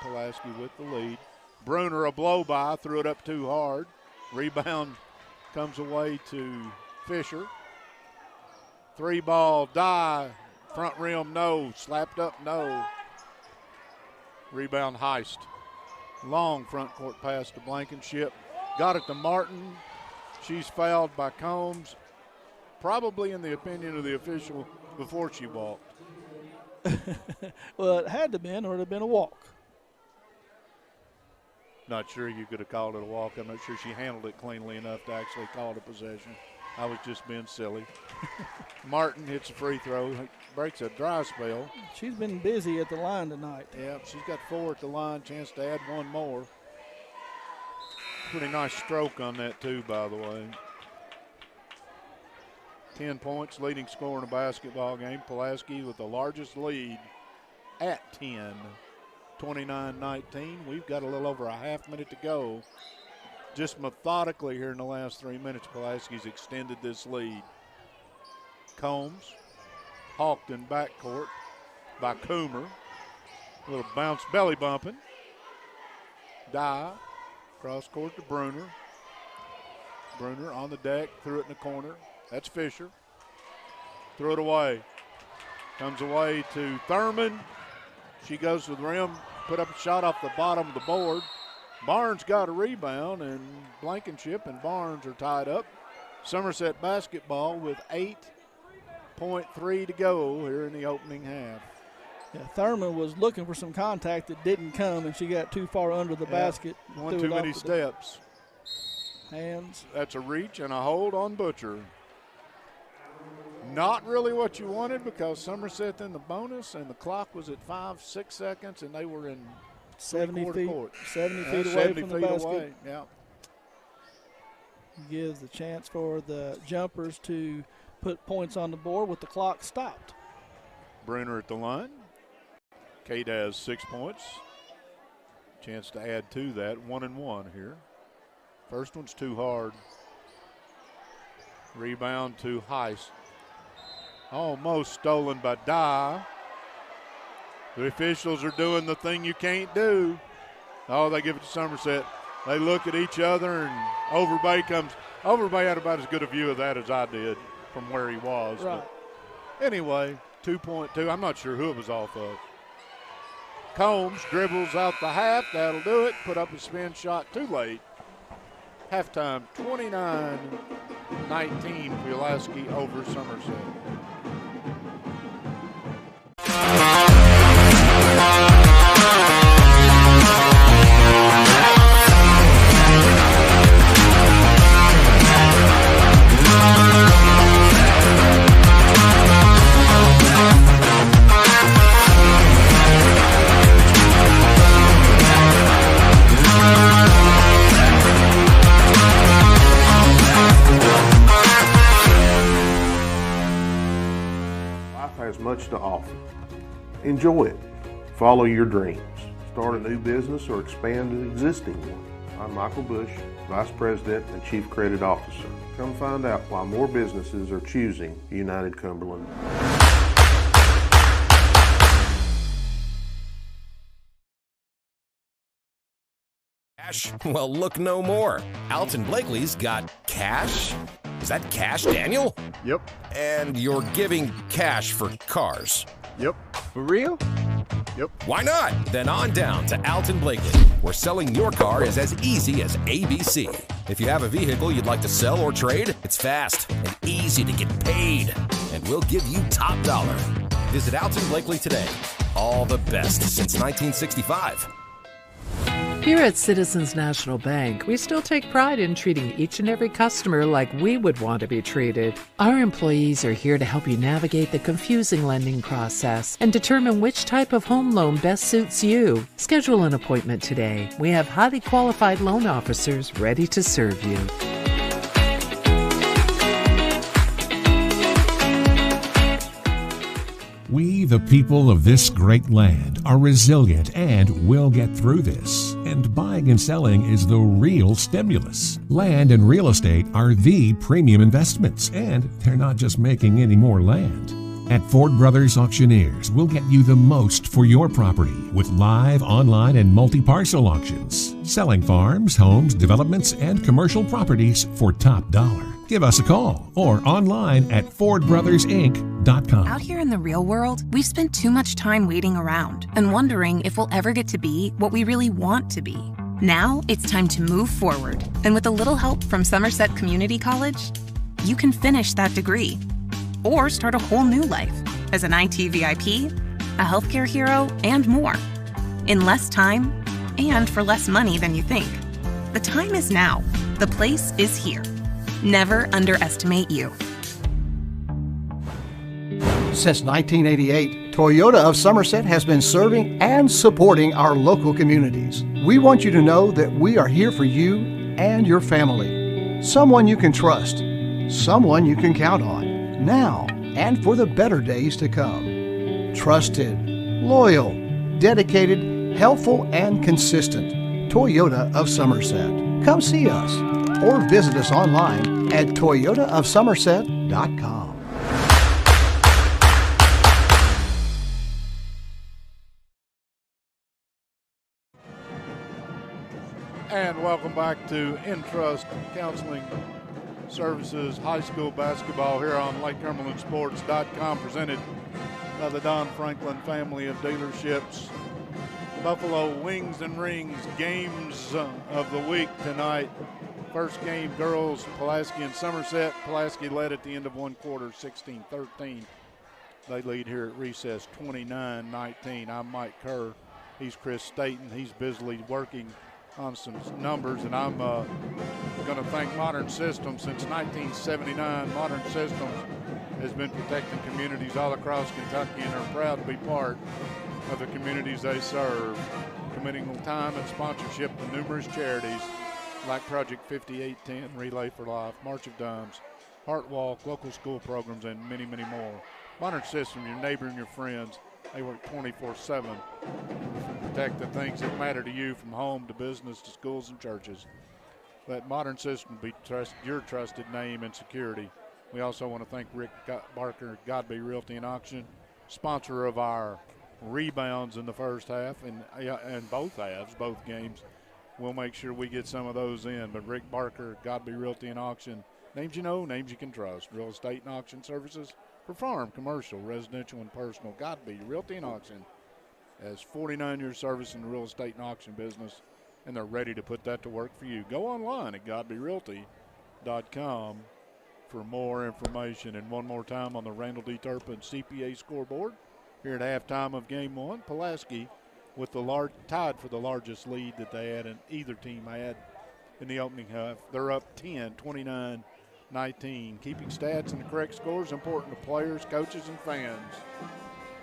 Pulaski with the lead. Bruner a blow by, threw it up too hard. Rebound comes away to Fisher. 3 ball, Dye, front rim, no, slapped up, no. Rebound, Heist. Long front court pass to Blankenship. Got it to Martin. She's fouled by Combs, probably in the opinion of the official before she walked. Well, it had to have been, or it would have been a walk. Not sure you could have called it a walk. I'm not sure she handled it cleanly enough to actually call it a possession. I was just being silly. Martin hits a free throw, breaks a dry spell. She's been busy at the line tonight. Yeah, she's got 4 at the line, chance to add 1 more. Pretty nice stroke on that too, by the way. 10 points, leading scorer in a basketball game. Pulaski with the largest lead at 10, 29-19. We've got a little over a half minute to go. Just methodically here in the last 3 minutes, Pulaski's extended this lead. Combs, hawked in backcourt by Coomer. A little bounce belly bumping. Dye, cross court to Bruner. Bruner on the deck, threw it in the corner. That's Fisher. Threw it away. Comes away to Thurman. She goes to the rim, put up a shot off the bottom of the board. Barnes got a rebound, and Blankenship and Barnes are tied up. Somerset basketball with 8.3 to go here in the opening half. Yeah, Thurman was looking for some contact that didn't come, and she got too far under the basket. One too many steps. Hands. That's a reach and a hold on Butcher. Not really what you wanted because Somerset in the bonus, and the clock was at 5-6 seconds, and they were in 70 feet, court. 70 feet away 70 from the feet basket. away. Yeah. Gives the chance for the jumpers to put points on the board with the clock stopped. Bruner at the line. Kate has 6 points. Chance to add to that, 1-1 here. First one's too hard. Rebound to Heiss. Almost stolen by Dye. The officials are doing the thing you can't do. Oh, they give it to Somerset. They look at each other, and Overbay comes. Overbay had about as good a view of that as I did from where he was. Right. But anyway, 2.2. I'm not sure who it was off of. Combs dribbles out the half. That'll do it. Put up a spin shot too late. Halftime, 29-19, Pulaski over Somerset. Has much to offer. Enjoy it. Follow your dreams. Start a new business or expand an existing one. I'm Michael Bush, Vice President and Chief Credit Officer. Come find out why more businesses are choosing United Cumberland. Cash? Well, look no more. Alton Blakely's got cash. Is that cash, Daniel? Yep. And you're giving cash for cars? Yep. For real? Yep. Why not? Then on down to Alton Blakely, where selling your car is as easy as ABC. If you have a vehicle you'd like to sell or trade, it's fast and easy to get paid. And we'll give you top dollar. Visit Alton Blakely today. All the best since 1965. Here at Citizens National Bank, we still take pride in treating each and every customer like we would want to be treated. Our employees are here to help you navigate the confusing lending process and determine which type of home loan best suits you. Schedule an appointment today. We have highly qualified loan officers ready to serve you. We, the people of this great land, are resilient and will get through this. And buying and selling is the real stimulus. Land and real estate are the premium investments, and they're not just making any more land. At Ford Brothers Auctioneers, we'll get you the most for your property with live, online, and multi-parcel auctions. Selling farms, homes, developments, and commercial properties for top dollar. Give us a call or online at FordBrothersInc.com. Out here in the real world, we've spent too much time waiting around and wondering if we'll ever get to be what we really want to be. Now it's time to move forward. And with a little help from Somerset Community College, you can finish that degree or start a whole new life as an IT VIP, a healthcare hero, and more. In less time and for less money than you think. The time is now. The place is here. Never underestimate you. Since 1988, Toyota of Somerset has been serving and supporting our local communities. We want you to know that we are here for you and your family. Someone you can trust, someone you can count on, now and for the better days to come. Trusted, loyal, dedicated, helpful, and consistent. Toyota of Somerset. Come see us or visit us online at toyotaofsomerset.com. And welcome back to Entrust Counseling Services High School Basketball here on LakeCumberlandSports.com, presented by the Don Franklin family of dealerships. Buffalo Wings and Rings games of the week tonight. First game, girls, Pulaski and Somerset. Pulaski led at the end of one quarter, 16-13. They lead here at recess, 29-19. I'm Mike Kerr. He's Chris Staten. He's busily working on some numbers, and I'm going to thank Modern Systems. Since 1979, Modern Systems has been protecting communities all across Kentucky and are proud to be part of the communities they serve, committing time and sponsorship to numerous charities like Project 5810, Relay for Life, March of Dimes, Heart Walk, local school programs, and many, many more. Modern Systems, your neighbor and your friends, they work 24/7 to protect the things that matter to you, from home to business to schools and churches. Let Modern Systems be your trusted name and security. We also want to thank Rick Barker, Godby Realty and Auction, sponsor of our rebounds in the first half and both halves, both games. We'll make sure we get some of those in. But Rick Barker, Godby Realty and Auction, names you know, names you can trust. Real estate and auction services for farm, commercial, residential, and personal. Godby Realty and Auction has 49 years service in the real estate and auction business, and they're ready to put that to work for you. Go online at godbyrealty.com for more information. And one more time on the Randall D. Turpin CPA scoreboard. Here at halftime of game one, Pulaski with the tied for the largest lead that they had, and either team had in the opening half. They're up 10, 29-19. Keeping stats and the correct scores is important to players, coaches, and fans.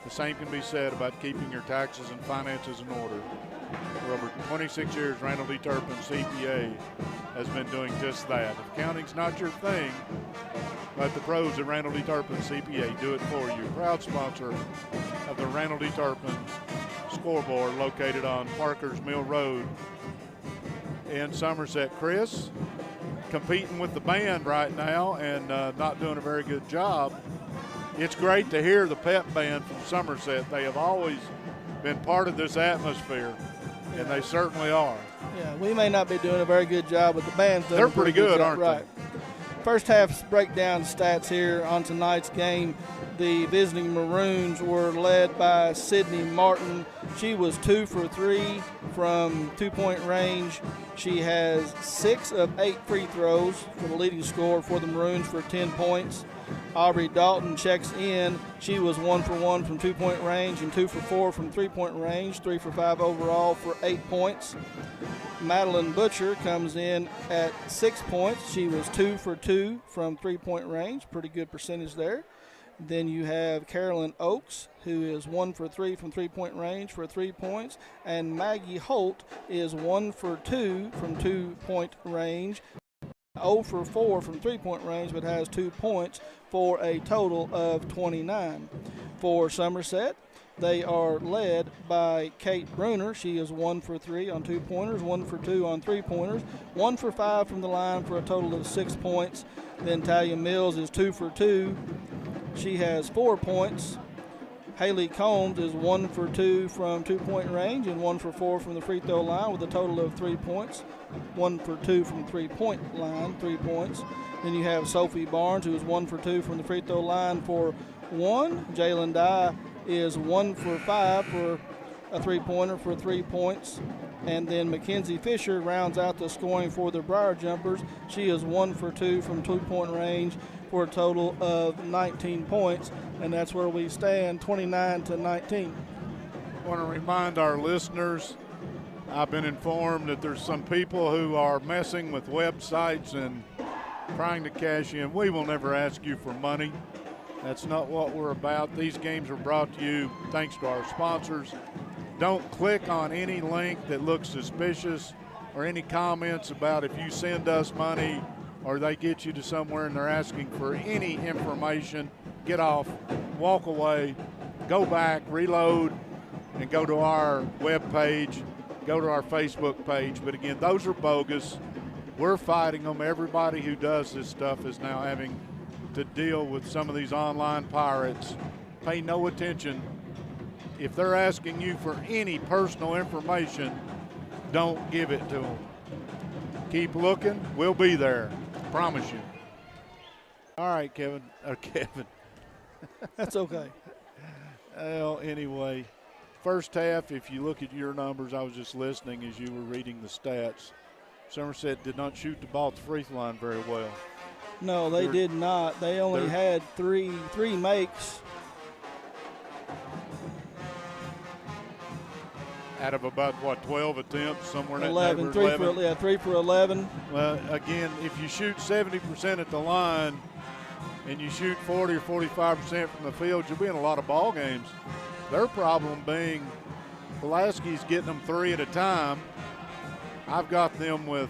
The same can be said about keeping your taxes and finances in order. For over 26 years, Randall D. Turpin CPA has been doing just that. If accounting's not your thing, let the pros at Randall D. Turpin CPA do it for you. Proud sponsor of the Randall D. Turpin scoreboard, located on Parker's Mill Road in Somerset. Chris, competing with the band right now and not doing a very good job. It's great to hear the pep band from Somerset. They have always been part of this atmosphere, and they certainly are. Yeah, we may not be doing a very good job, but the band's doing They're a pretty pretty good, job, aren't right. they? First half breakdown stats here on tonight's game. The visiting Maroons were led by Sydney Martin. She was 2 for 3 from two-point range. She has 6 of 8 free throws for the leading scorer for the Maroons for 10 points. Aubrey Dalton checks in. She was 1 for 1 from two-point range and 2 for 4 from three-point range, 3 for 5 overall for 8 points. Madeline Butcher comes in at 6 points. She was 2 for 2 from three-point range, pretty good percentage there. Then you have Carolyn Oakes, who is 1 for 3 from three-point range for 3 points. And Maggie Holt is 1 for 2 from two-point range, 0 for 4 from three-point range, but has 2 points for a total of 29. For Somerset, they are led by Kate Bruner. She is 1 for 3 on 2-pointers, 1 for 2 on 3-pointers, 1 for 5 from the line for a total of 6 points. Then Talia Mills is 2 for 2. She has 4 points. Haley Combs is 1 for 2 from two-point range and 1 for 4 from the free throw line with a total of 3 points. 1 for 2 from three-point line, 3 points. Then you have Sophie Barnes, who is 1 for 2 from the free throw line for 1. Jalen Dye is 1 for 5 for a three-pointer for 3 points. And then Mackenzie Fisher rounds out the scoring for the Briar Jumpers. She is 1 for 2 from two-point range for a total of 19 points. And that's where we stand, 29-19. I want to remind our listeners, I've been informed that there's some people who are messing with websites and trying to cash in. We will never ask you for money. That's not what we're about. These games are brought to you thanks to our sponsors. Don't click on any link that looks suspicious or any comments about if you send us money or they get you to somewhere and they're asking for any information. Get off, walk away, go back, reload, and go to our webpage, go to our Facebook page. But again, those are bogus. We're fighting them. Everybody who does this stuff is now having to deal with some of these online pirates. Pay no attention. If they're asking you for any personal information, don't give it to them. Keep looking. We'll be there. Promise you. All right, Kevin. Kevin. That's okay. Well, anyway, first half, if you look at your numbers, I was just listening as you were reading the stats. Somerset did not shoot the ball at the free throw line very well. No, they did not. They only had three makes. Out of about, 12 attempts, somewhere in that 11, neighborhood? 3 for 11. Well, again, if you shoot 70% at the line and you shoot 40 or 45% from the field, you'll be in a lot of ball games. Their problem being Pulaski's getting them 3 at a time. I've got them with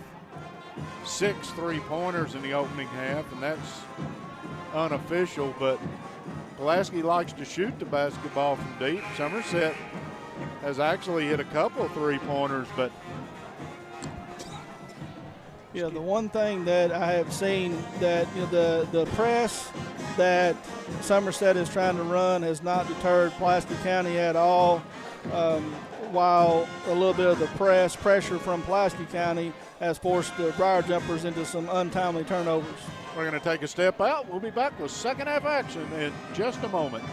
6 3-pointers in the opening half, and that's unofficial, but Pulaski likes to shoot the basketball from deep. Somerset has actually hit a couple of 3-pointers, but yeah, the one thing that I have seen that the press that Somerset is trying to run has not deterred Pulaski County at all. While a little bit of the pressure from Pulaski County has forced the Briar Jumpers into some untimely turnovers. We're going to take a step out. We'll be back with second half action in just a moment.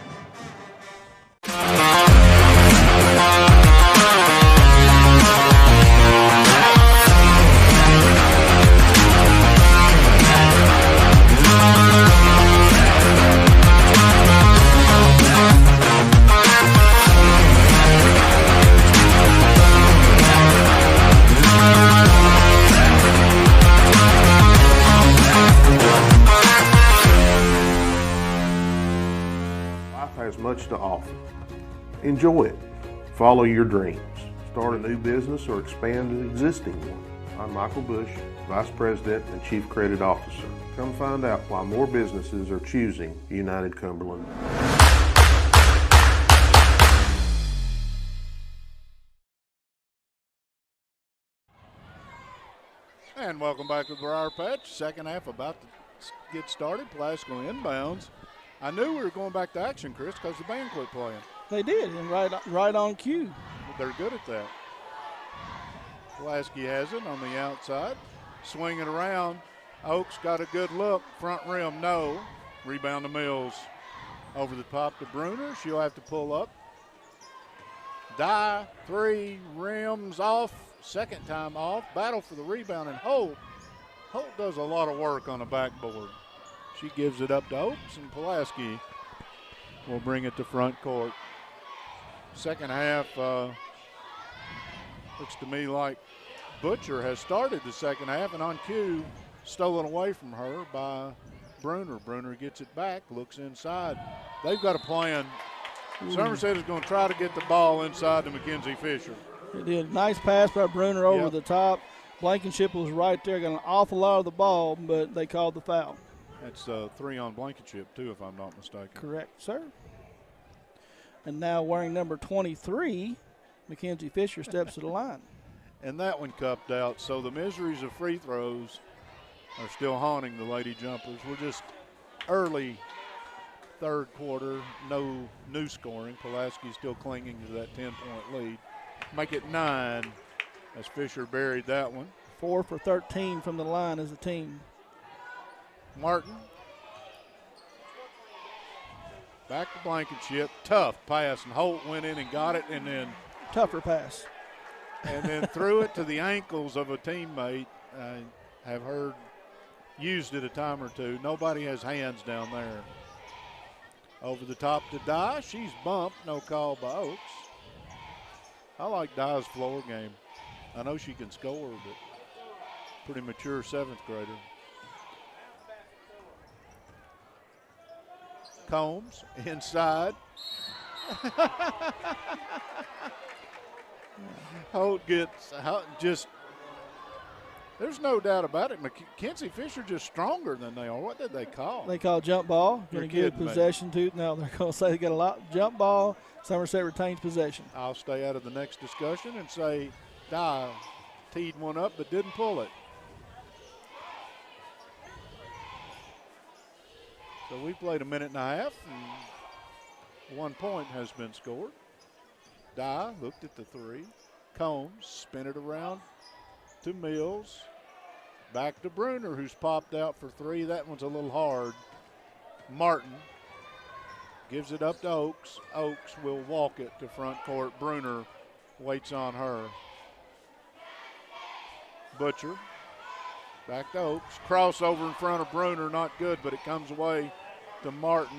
Life has much to offer. Enjoy it. Follow your dreams. Start a new business or expand an existing one. I'm Michael Bush, Vice President and Chief Credit Officer. Come find out why more businesses are choosing United Cumberland. And welcome back to the Briar Patch. Second half about to get started. Pulaski inbounds. I knew we were going back to action, Chris, because the band quit playing. They did, and right on cue. They're good at that. Pulaski has it on the outside. Swing it around. Oaks got a good look. Front rim, no. Rebound to Mills. Over the top to Bruner. She'll have to pull up. Die, 3, rims off. Second time off. Battle for the rebound, and Holt. Holt does a lot of work on the backboard. She gives it up to Oaks, and Pulaski will bring it to front court. Second half looks to me like Butcher has started the second half, and on cue, stolen away from her by Bruner. Bruner gets it back, looks inside. They've got a plan. Somerset is going to try to get the ball inside to Mackenzie Fisher. It did. Nice pass by Bruner over the top. Blankenship was right there, got an awful lot of the ball, but they called the foul. That's 3 on Blankenship, too, if I'm not mistaken. Correct, sir. And now wearing number 23, Mackenzie Fisher steps to the line. And that one cupped out. So the miseries of free throws are still haunting the Lady Jumpers. We're just early third quarter, no new scoring. Pulaski still clinging to that 10-point lead. Make it 9 as Fisher buried that one. 4 for 13 from the line as a team. Martin. Back to Blankenship. Tough pass, and Holt went in and got it, and then tougher pass. And then threw it to the ankles of a teammate. I have heard used it a time or two. Nobody has hands down there. Over the top to Dye. She's bumped. No call by Oaks. I like Dye's floor game. I know she can score, but pretty mature 7th grader. Combs inside. Holt gets just, there's no doubt about it. Mackenzie Fisher just stronger than they are. What did they call? They call jump ball. You're Going to give kidding me. possession to. No, they're going to say they got a lot. Jump ball. Somerset retains possession. I'll stay out of the next discussion and say Dye teed one up but didn't pull it. So we played a minute and a half, and 1 point has been scored. Dye looked at the three. Combs spin it around to Mills. Back to Bruner, who's popped out for three. That one's a little hard. Martin gives it up to Oakes. Oakes will walk it to front court. Bruner waits on her. Butcher back to Oakes. Crossover in front of Bruner, not good, but it comes away to Martin.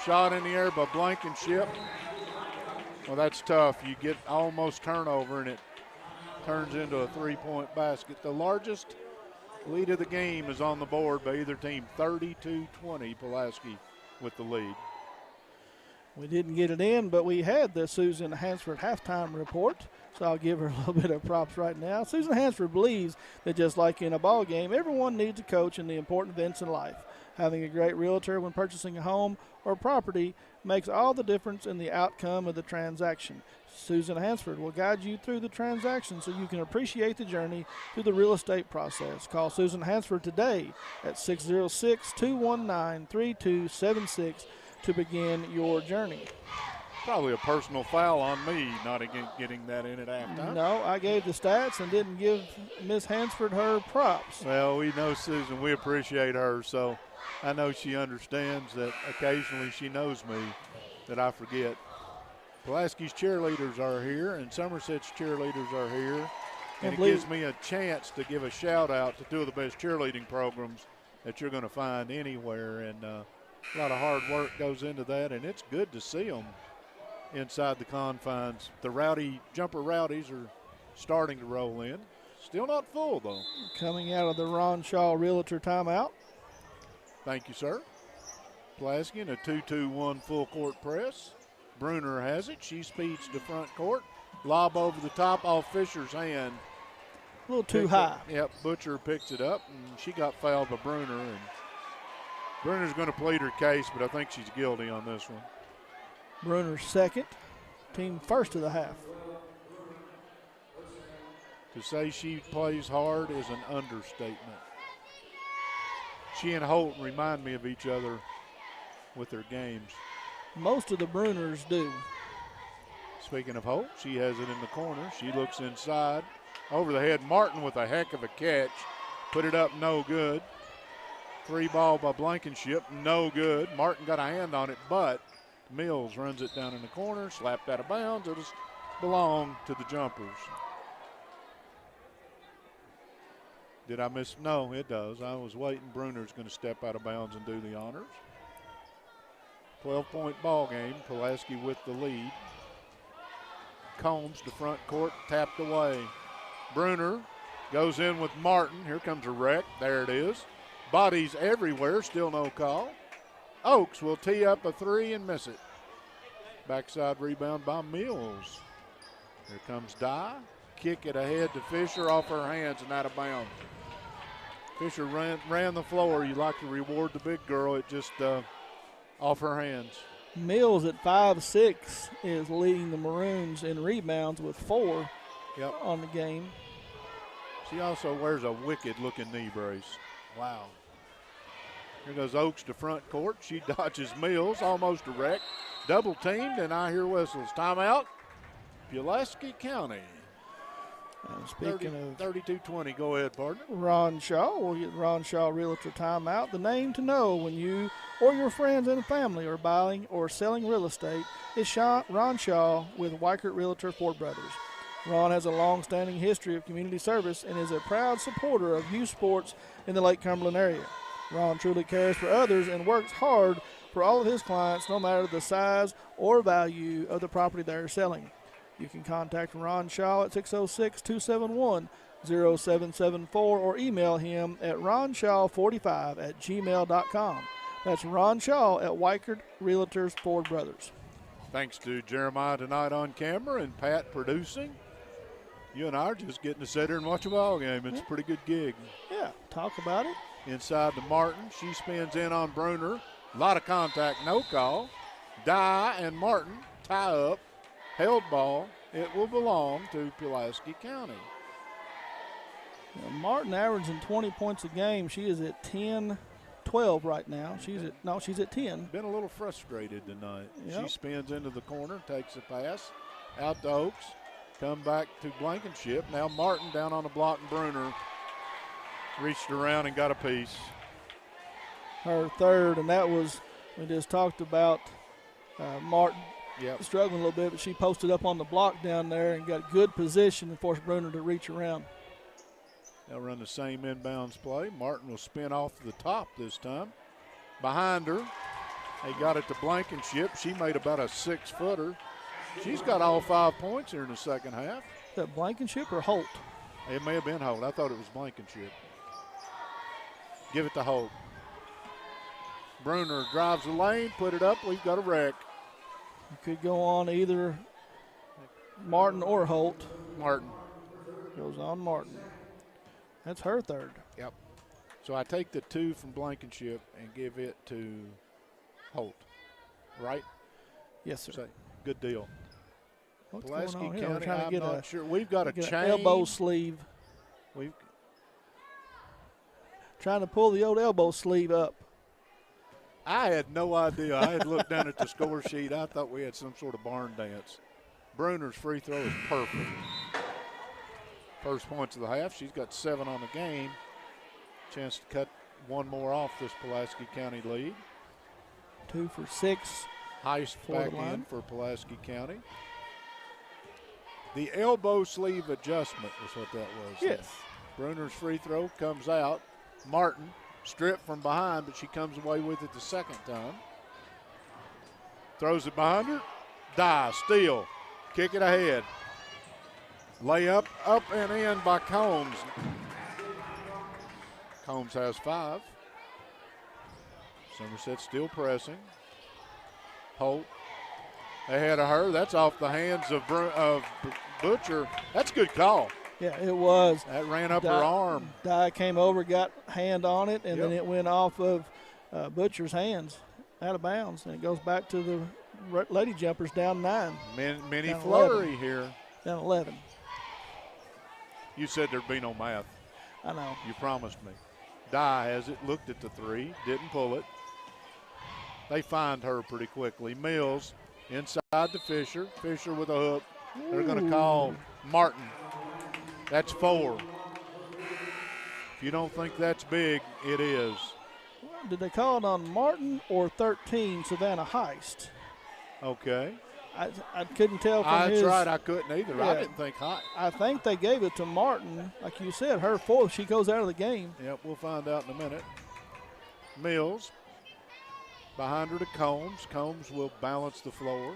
Shot in the air by Blankenship. Well, that's tough. You get almost turnover, and it turns into a three-point basket. The largest lead of the game is on the board by either team, 32-20, Pulaski with the lead. We didn't get it in, but we had the Susan Hansford halftime report, so I'll give her a little bit of props right now. Susan Hansford believes that just like in a ball game, everyone needs a coach in the important events in life. Having a great realtor when purchasing a home or property makes all the difference in the outcome of the transaction. Susan Hansford will guide you through the transaction so you can appreciate the journey through the real estate process. Call Susan Hansford today at 606-219-3276 to begin your journey. Probably a personal foul on me not getting that in at halftime. No, I gave the stats and didn't give Miss Hansford her props. Well, we know Susan. We appreciate her, so I know she understands that occasionally she knows me, that I forget. Pulaski's cheerleaders are here, and Somerset's cheerleaders are here. And it gives me a chance to give a shout-out to two of the best cheerleading programs that you're going to find anywhere. And a lot of hard work goes into that, and it's good to see them inside the confines. The jumper rowdies are starting to roll in. Still not full, though. Coming out of the Ron Shaw Realtor timeout. Thank you, sir. Pulaski in a 2-2-1 full court press. Bruner has it. She speeds to front court. Lob over the top off Fisher's hand. A little too high. Yep, Butcher picks it up, and she got fouled by Bruner. And Bruner's going to plead her case, but I think she's guilty on this one. Bruner's second, team first of the half. To say she plays hard is an understatement. She and Holt remind me of each other with their games. Most of the Bruners do. Speaking of Holt, she has it in the corner. She looks inside. Over the head, Martin with a heck of a catch. Put it up, no good. Free ball by Blankenship, no good. Martin got a hand on it, but Mills runs it down in the corner, slapped out of bounds. It'll belong to the jumpers. Did I miss? No, it does. I was waiting. Bruner's going to step out of bounds and do the honors. 12-point ball game. Pulaski with the lead. Combs to front court, tapped away. Bruner goes in with Martin. Here comes a wreck. There it is. Bodies everywhere, still no call. Oakes will tee up a three and miss it. Backside rebound by Mills. Here comes Dye. Kick it ahead to Fisher, off her hands and out of bounds. Fisher ran the floor. You like to reward the big girl. It just off her hands. Mills at 5'6" is leading the Maroons in rebounds with 4 on the game. She also wears a wicked-looking knee brace. Wow. Here goes Oakes to front court. She dodges Mills, almost a wreck. Double teamed, and I hear whistles. Timeout, Pulaski County. Speaking of 32-20, go ahead, partner. Ron Shaw, we'll get Ron Shaw Realtor timeout. The name to know when you or your friends and family are buying or selling real estate is Ron Shaw with Weichert Realtor Ford Brothers. Ron has a long-standing history of community service and is a proud supporter of youth sports in the Lake Cumberland area. Ron truly cares for others and works hard for all of his clients, no matter the size or value of the property they are selling. You can contact Ron Shaw at 606-271-0774 or email him at ronshaw45@gmail.com. That's Ron Shaw at Weichert Realtors Ford Brothers. Thanks to Jeremiah tonight on camera and Pat producing. You and I are just getting to sit here and watch a ball game. It's a pretty good gig. Yeah, talk about it. Inside to Martin. She spins in on Bruner. A lot of contact, no call. Dye and Martin tie up. Held ball. It will belong to Pulaski County. Now, Martin averaging 20 points a game. She is at 10-12 right now. She's at 10. Been a little frustrated tonight. Yep. She spins into the corner, takes a pass. Out to Oaks. Come back to Blankenship. Now Martin down on the block, and Bruner reached around and got a piece. Her third, and that was, we just talked about Martin struggling a little bit, but she posted up on the block down there and got good position and forced Bruner to reach around. They'll run the same inbounds play. Martin will spin off the top this time. Behind her, they got it to Blankenship. She made about a 6-footer. She's got all 5 points here in the second half. Is that Blankenship or Holt? It may have been Holt. I thought it was Blankenship. Give it to Holt. Bruner drives the lane, put it up. We've got a wreck. You could go on either Martin or Holt. Martin. Goes on Martin. That's her third. Yep. So I take the 2 from Blankenship and give it to Holt. Right? Yes, sir. So, good deal. What's Pulaski going on here? County, We're trying to I'm get not sure. We've got a get chain. an elbow sleeve. We've Trying to pull the old elbow sleeve up. I had no idea. I had looked down at the score sheet. I thought we had some sort of barn dance. Bruner's free throw is perfect. First points of the half. She's got 7 on the game. Chance to cut one more off this Pulaski County lead. 2 for 6. Heist For back the line. in for Pulaski County. The elbow sleeve adjustment is what that was. Yes. Bruner's free throw comes out. Martin stripped from behind, but she comes away with it the second time. Throws it behind her. Dive, steal, kick it ahead. Layup up and in by Combs. Combs has 5. Somerset still pressing. Holt ahead of her. That's off the hands of Butcher. That's a good call. Yeah, it was. That ran up her arm. Dye came over, got hand on it, and Yep. then it went off of Butcher's hands out of bounds. And it goes back to the Lady Jumpers down 9. Mini Down flurry 11. here. Down 11. You said there'd be no math. I know. You promised me. Dye has it, looked at the 3, didn't pull it. They find her pretty quickly. Mills inside to Fisher. Fisher with a hook. They're going to call Martin. That's 4. If you don't think that's big, it is. Did they call it on Martin or 13, Savannah Heist? Okay. I couldn't tell from That's his. right. I couldn't either. I Yeah. didn't think hot. I think they gave it to Martin. Like you said, her 4, she goes out of the game. Yep, we'll find out in a minute. Mills behind her to Combs. Combs will balance the floor.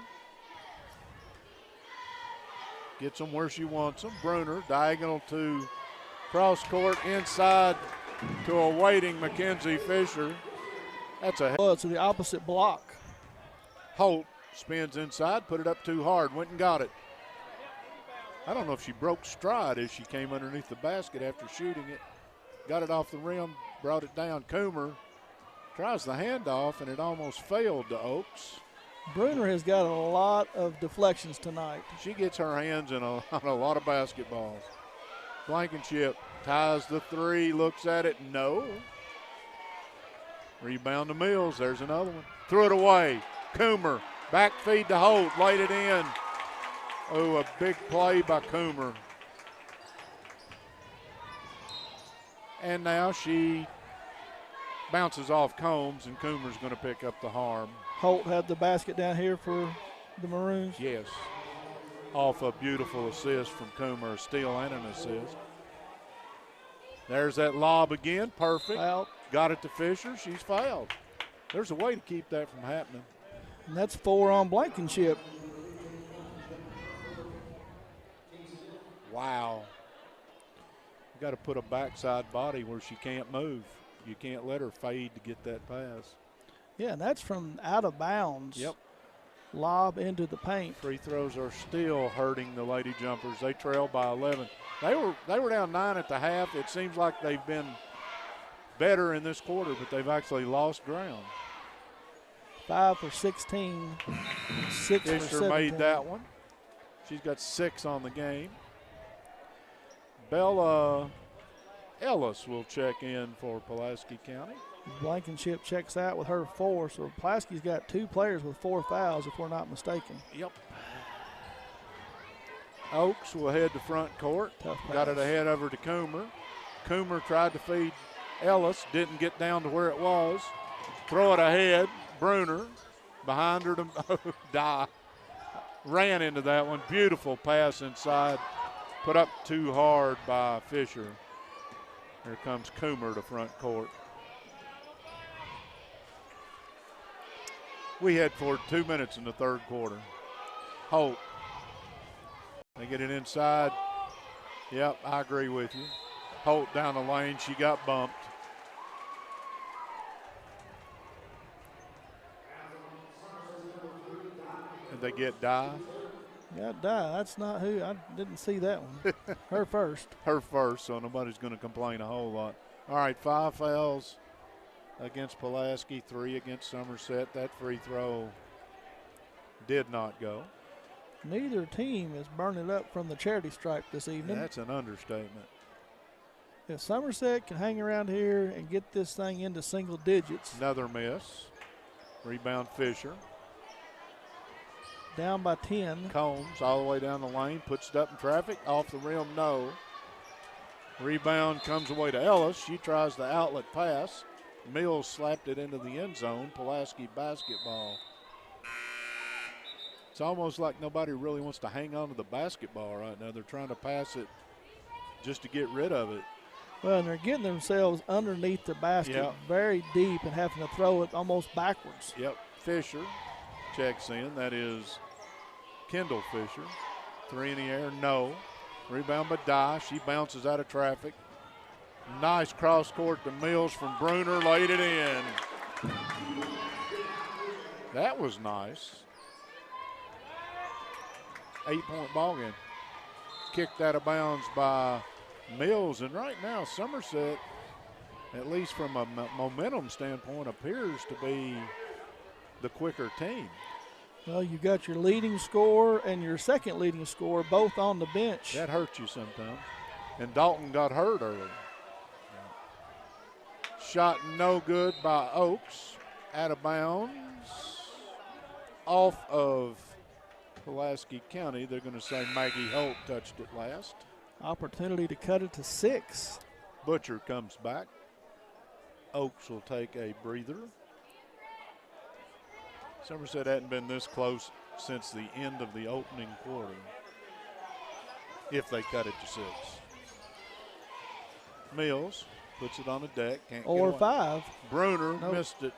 Gets them where she wants them. Bruner diagonal to cross court inside to a waiting Mackenzie Fisher. That's a Well, to the opposite block. Holt spins inside, put it up too hard, went and got it. I don't know if she broke stride as she came underneath the basket after shooting it. Got it off the rim, brought it down. Coomer tries the handoff, and it almost failed to Oaks. Bruner has got a lot of deflections tonight. She gets her hands in on a lot of basketballs. Blankenship ties the 3, looks at it, no. Rebound to Mills, there's another one. Threw it away. Coomer, back feed to Holt, laid it in. Oh, a big play by Coomer. And now she bounces off Combs, and Coomer's going to pick up the harm. Holt had the basket down here for the Maroons. Yes. Off a beautiful assist from Coomer, a steal and an assist. There's that lob again, perfect. Fouled. Got it to Fisher, she's fouled. There's a way to keep that from happening. And that's 4 on Blankenship. Wow. You got to put a backside body where she can't move. You can't let her fade to get that pass. Yeah, and that's from out of bounds. Yep. Lob into the paint. Free throws are still hurting the Lady Jumpers. They trail by 11. They were down 9 at the half. It seems like they've been better in this quarter, but they've actually lost ground. 5 for 16. 6 for 17. Fisher made that one. She's got 6 on the game. Bella Ellis will check in for Pulaski County. Blankenship checks out with her 4, so Pulaski's got 2 players with 4 fouls, if we're not mistaken. Yep. Oaks will head to front court. Got it ahead over to Coomer. Coomer tried to feed Ellis, didn't get down to where it was. Throw it ahead. Bruner behind her to die. Ran into that one. Beautiful pass inside. Put up too hard by Fisher. Here comes Coomer to front court. We head for 2 minutes in the third quarter. Holt. They get it inside. Yep, I agree with you. Holt down the lane. She got bumped. Did they get Dye? Yeah, Dye. That's not who. I didn't see that one. Her first. Her first, so nobody's going to complain a whole lot. All right, 5 fouls against Pulaski, 3 against Somerset. That free throw did not go. Neither team is burning up from the charity stripe this evening. That's an understatement. If Somerset can hang around here and get this thing into single digits. Another miss. Rebound Fisher. Down by 10. Combs all the way down the lane, puts it up in traffic. Off the rim, no. Rebound comes away to Ellis. She tries the outlet pass. Mills slapped it into the end zone. Pulaski basketball. It's almost like nobody really wants to hang on to the basketball right now. They're trying to pass it just to get rid of it. Well, and they're getting themselves underneath the basket very deep and having to throw it almost backwards. Yep. Fisher checks in. That is Kendall Fisher. 3 in the air, no. Rebound by Dye. She bounces out of traffic. Nice cross court to Mills from Bruner. Laid it in. That was nice. 8-point ball game. Kicked out of bounds by Mills. And right now, Somerset, at least from a momentum standpoint, appears to be the quicker team. Well, you got your leading scorer and your second leading scorer both on the bench. That hurts you sometimes. And Dalton got hurt early. Shot no good by Oaks. Out of bounds. Off of Pulaski County. They're going to say Maggie Holt touched it last. Opportunity to cut it to 6. Butcher comes back. Oaks will take a breather. Somerset hadn't been this close since the end of the opening quarter. If they cut it to 6. Mills puts it on the deck. Can't or get 5. Bruner missed it.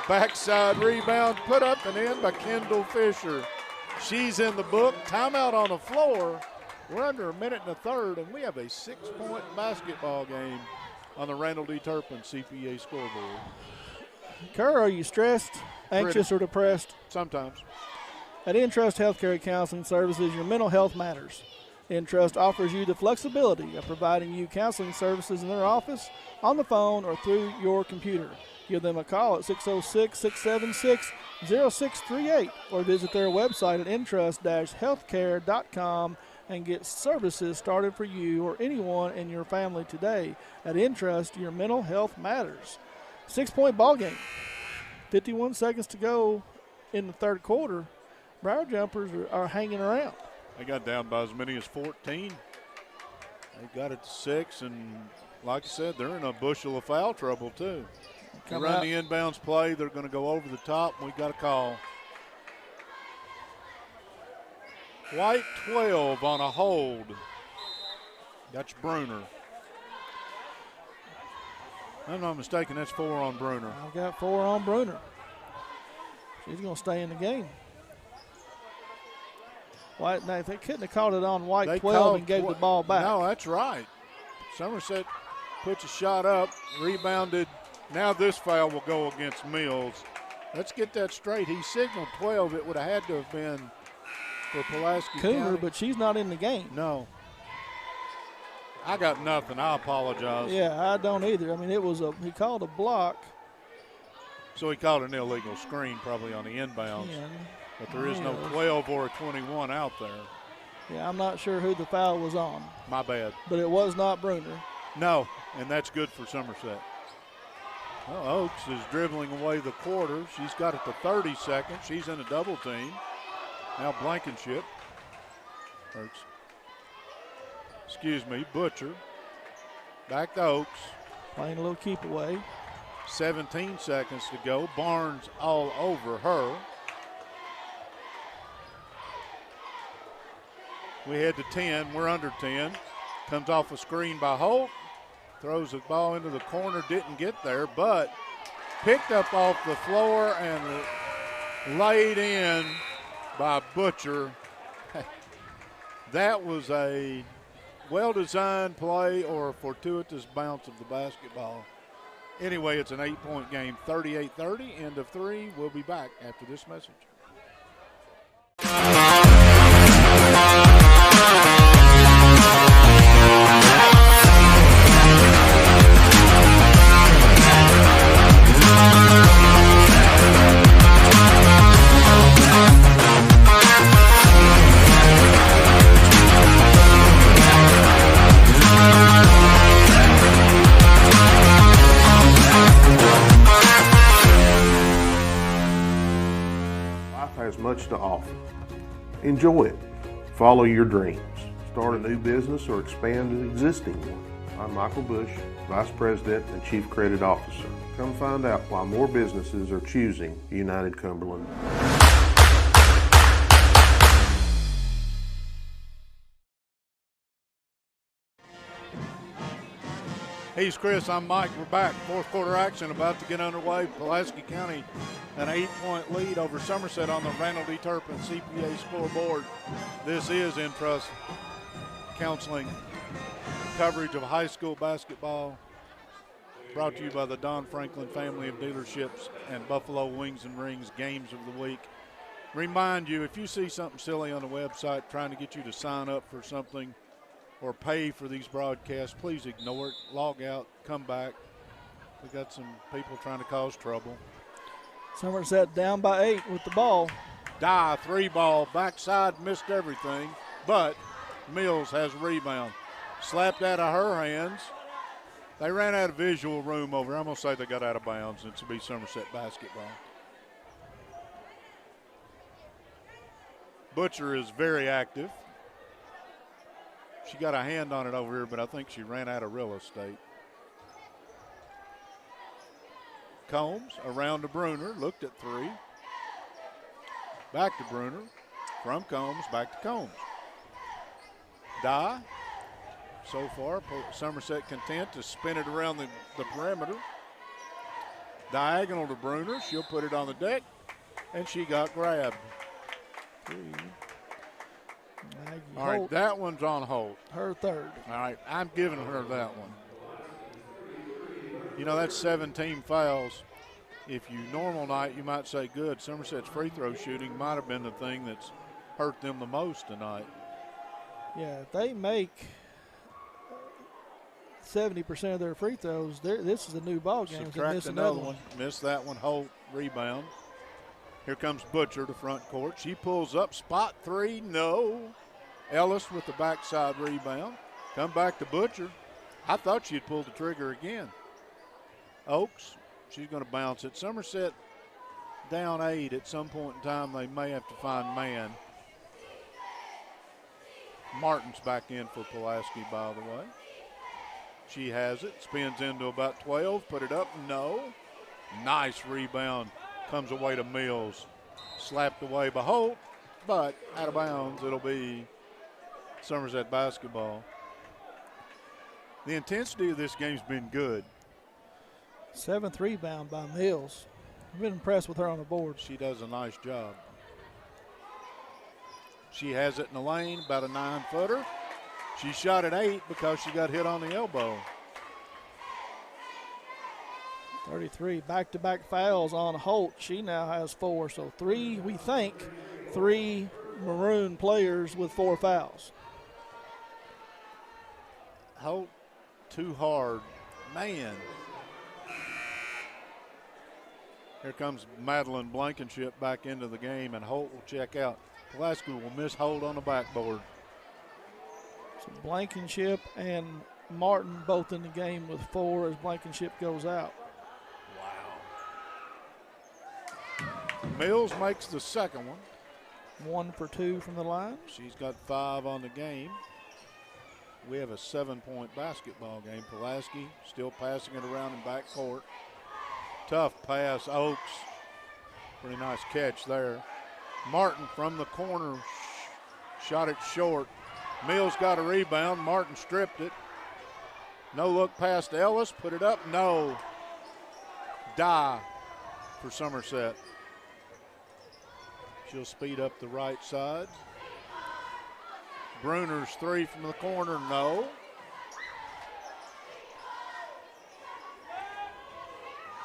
Backside rebound put up and in by Kendall Fisher. She's in the book. Timeout on the floor. We're under a minute and a third, and we have a 6-point basketball game on the Randall D. Turpin CPA scoreboard. Kerr, are you stressed, anxious, or depressed? Sometimes. At Entrust Healthcare Counseling Services, your mental health matters. Entrust offers you the flexibility of providing you counseling services in their office, on the phone, or through your computer. Give them a call at 606-676-0638 or visit their website at entrust-healthcare.com and get services started for you or anyone in your family today. At Entrust, your mental health matters. 6-point ball game. 51 seconds to go in the third quarter. Briar Jumpers are hanging around. They got down by as many as 14. They got it to 6, and like I said, they're in a bushel of foul trouble too. They run the inbounds play. They're going to go over the top. We got a call. White 12 on a hold. That's Bruner. If I'm not mistaken, that's 4 on Bruner. I've got 4 on Bruner. She's going to stay in the game. White, now, if they couldn't have called it on White 12 and gave the ball back. No, that's right. Somerset puts a shot up, rebounded Now this foul will go against Mills. Let's get that straight. He signaled 12. It would have had to have been for Pulaski Coomer, County. but she's not in the game. No. I got nothing. I apologize. Yeah, I don't either. I mean, he called a block. So he called an illegal screen probably on the inbounds. Yeah. But there is no 12 or a 21 out there. Yeah, I'm not sure who the foul was on. My bad. But it was not Bruner. No, and that's good for Somerset. Well, Oaks is dribbling away the quarter. She's got it to 30 seconds. She's in a double team. Now Blankenship. Butcher. Back to Oaks. Playing a little keep away. 17 seconds to go. Barnes all over her. We head to 10. We're under 10. Comes off a screen by Holt. Throws the ball into the corner. Didn't get there, but picked up off the floor and laid in by Butcher. That was a well-designed play or a fortuitous bounce of the basketball. Anyway, it's an 8-point game, 38-30, end of 3. We'll be back after this message. Has much to offer. Enjoy it. Follow your dreams. Start a new business or expand an existing one. I'm Michael Bush, Vice President and Chief Credit Officer. Come find out why more businesses are choosing United Cumberland. He's Chris, I'm Mike. We're back. Fourth quarter action about to get underway. Pulaski County, an 8-point lead over Somerset on the Randall D. Turpin CPA scoreboard. This is In Trust Counseling coverage of high school basketball, brought to you by the Don Franklin family of dealerships and Buffalo Wings and Rings games of the week. Remind you, if you see something silly on the website trying to get you to sign up for something or pay for these broadcasts, please ignore it, log out, come back. We got some people trying to cause trouble. Somerset down by 8 with the ball. Dye, 3-ball, backside, missed everything, but Mills has a rebound. Slapped out of her hands. They ran out of visual room over there. I'm going to say they got out of bounds, and it's to be Somerset basketball. Butcher is very active. She got a hand on it over here, but I think she ran out of real estate. Combs around to Bruner, looked at 3. Back to Bruner. From Combs, back to Combs. Dye. So far, Somerset content to spin it around the perimeter. Diagonal to Bruner. She'll put it on the deck, and she got grabbed. 3. All right, that one's on Holt. Her third. All right, I'm giving her that one. You know, that's 17 fouls. If you normal night, you might say good. Somerset's free throw shooting might have been the thing that's hurt them the most tonight. Yeah, if they make 70% of their free throws, this is a new ball game. Subtract another one. Missed that one. Holt rebound. Here comes Butcher to front court. She pulls up, spot 3, no. Ellis with the backside rebound. Come back to Butcher. I thought she'd pulled the trigger again. Oaks, she's going to bounce it. Somerset down 8 at some point in time. They may have to find man. Martin's back in for Pulaski, by the way. She has it, spins into about 12, put it up, no. Nice rebound. Comes away to Mills. Slapped away by Holt, but out of bounds. It'll be Somerset basketball. The intensity of this game's been good. 7th rebound by Mills. I've been impressed with her on the board. She does a nice job. She has it in the lane, about a 9-footer. She shot at 8 because she got hit on the elbow. 33. Back-to-back fouls on Holt. She now has 4. So three Maroon players with 4 fouls. Holt too hard. Man. Here comes Madeline Blankenship back into the game, and Holt will check out. Pulaski will miss Holt on the backboard. So Blankenship and Martin both in the game with 4 as Blankenship goes out. Wow. Mills makes the second one. 1 for 2 from the line. She's got 5 on the game. We have a 7-point basketball game. Pulaski still passing it around in backcourt. Tough pass, Oaks. Pretty nice catch there. Martin from the corner shot it short. Mills got a rebound. Martin stripped it. No look past Ellis. Put it up. No. Die for Somerset. She'll speed up the right side. Bruner's 3 from the corner. No.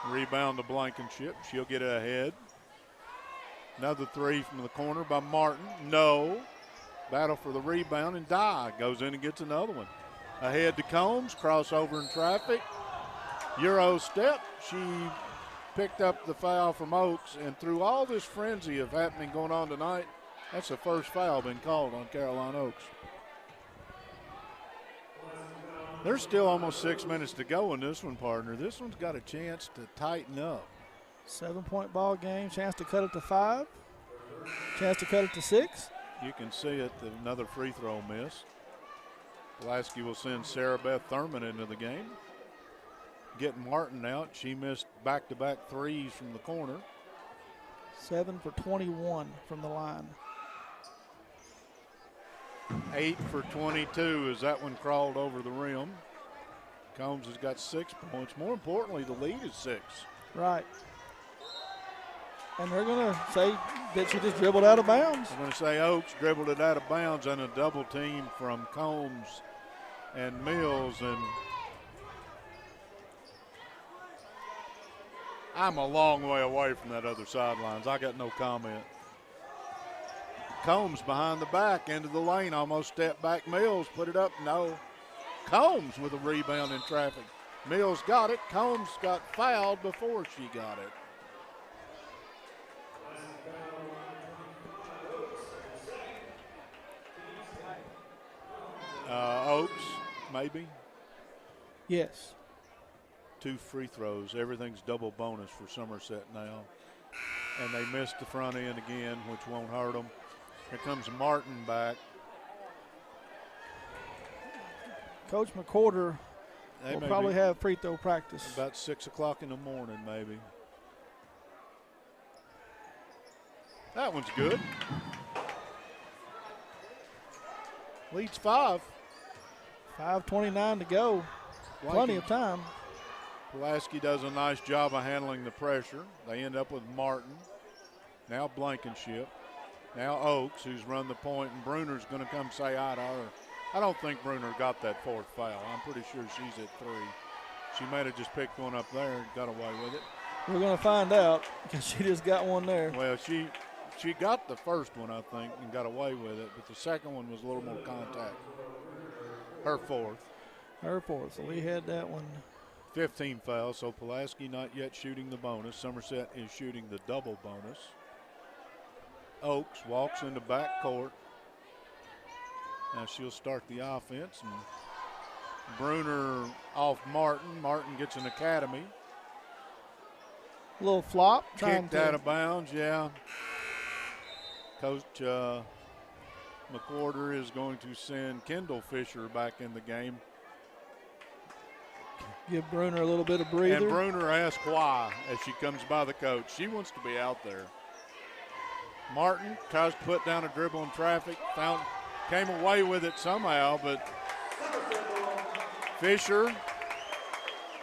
Rebound to Blankenship. She'll get it ahead. Another 3 from the corner by Martin. No. Battle for the rebound, and Dye goes in and gets another one. Ahead to Combs. Crossover in traffic. Euro step. She picked up the foul from Oaks, and through all this frenzy of happening going on tonight, that's the first foul been called on Caroline Oaks. There's still almost 6 minutes to go in this one, partner. This one's got a chance to tighten up. 7-point ball game. Chance to cut it to 5. Chance to cut it to 6. You can see it. Another free throw miss. Pulaski will send Sarah Beth Thurman into the game. Getting Martin out. She missed back-to-back threes from the corner. 7 for 21 from the line. 8 for 22 as that one crawled over the rim. Combs has got 6 points. More importantly, the lead is 6. Right. And they're going to say that she just dribbled out of bounds. I'm going to say Oaks dribbled it out of bounds on a double team from Combs and Mills. And I'm a long way away from that other sidelines. I got no comment. Combs behind the back, into the lane, almost stepped back. Mills put it up, no. Combs with a rebound in traffic. Mills got it. Combs got fouled before she got it. Oaks, maybe? Yes. 2 free throws. Everything's double bonus for Somerset now. And they missed the front end again, which won't hurt them. Here comes Martin back. Coach McCorder will probably have free throw practice. About 6 o'clock in the morning, maybe. That one's good. Leads 5. 5:29 to go. Plenty of time. Pulaski does a nice job of handling the pressure. They end up with Martin. Now Blankenship. Now Oaks, who's run the point, and Bruner's going to come say hi to her. I don't think Bruner got that 4th foul. I'm pretty sure she's at 3. She might have just picked one up there and got away with it. We're going to find out because she just got one there. Well, she got the first one, I think, and got away with it, but the second one was a little more contact. Her 4th. Her 4th, so we had that one. 15 fouls, so Pulaski not yet shooting the bonus. Somerset is shooting the double bonus. Oaks walks into backcourt. Now she'll start the offense. And Bruner off Martin. Martin gets an academy. A little flop. Kicked out of bounds, yeah. Coach McWhorter is going to send Kendall Fisher back in the game. Give Bruner a little bit of breather. And Bruner asks why as she comes by the coach. She wants to be out there. Martin tries to put down a dribble in traffic. Came away with it somehow, but Fisher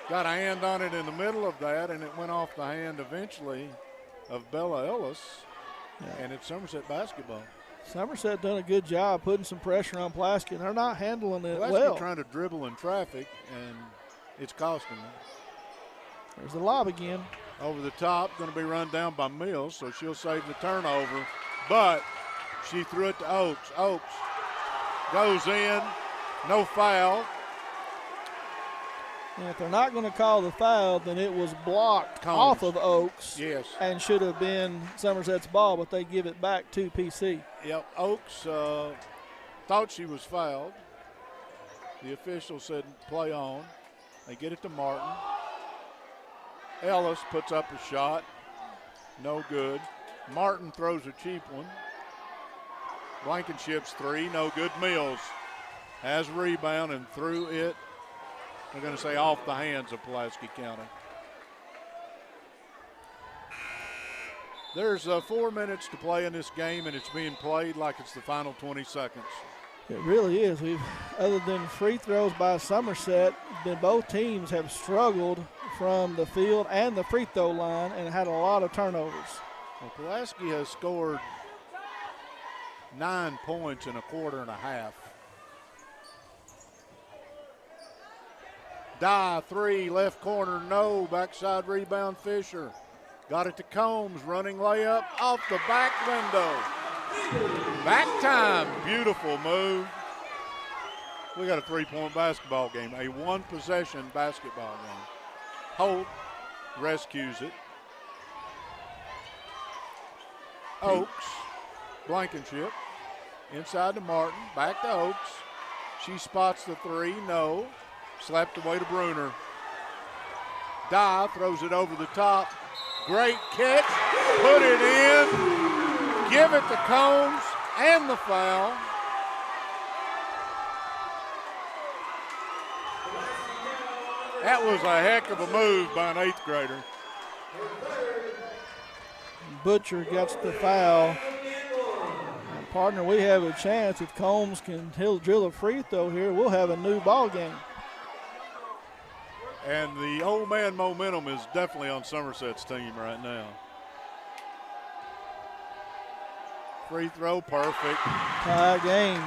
got a hand on it in the middle of that, and it went off the hand eventually of Bella Ellis, and it's Somerset basketball. Somerset done a good job putting some pressure on Pulaski, and they're not handling it Pulaski well. Trying to dribble in traffic, and it's costing them. There's the lob again. Over the top, going to be run down by Mills, so she'll save the turnover. But she threw it to Oaks. Oaks goes in, no foul. And if they're not going to call the foul, then it was blocked off of Oaks. Yes. And should have been Somerset's ball, but they give it back to PC. Yep, Oaks thought she was fouled. The official said play on. They get it to Martin. Ellis puts up a shot. No good. Martin throws a cheap one. Blankenship's three, no good. Mills has a rebound and threw it. They're going to say off the hands of Pulaski County. There's 4 minutes to play in this game, and it's being played like it's the final 20 seconds. It really is. Other than free throws by Somerset, then both teams have struggled from the field and the free throw line and had a lot of turnovers. Well, Pulaski has scored 9 points in a quarter and a half. Dye, three, left corner, no. Backside rebound, Fisher. Got it to Combs, running layup off the back window. Back time, beautiful move. We got a 3-point basketball game, a one-possession basketball game. Holt rescues it. Oaks, Blankenship, inside to Martin, back to Oaks. She spots the three, no. Slapped away to Bruner. Dye throws it over the top. Great catch, put it in. Give it to Combs and the foul. That was a heck of a move by an 8th grader. Butcher gets the foul. And partner, we have a chance if Combs can drill a free throw here. We'll have a new ball game. And the old man momentum is definitely on Somerset's team right now. Free throw, perfect. Tie game.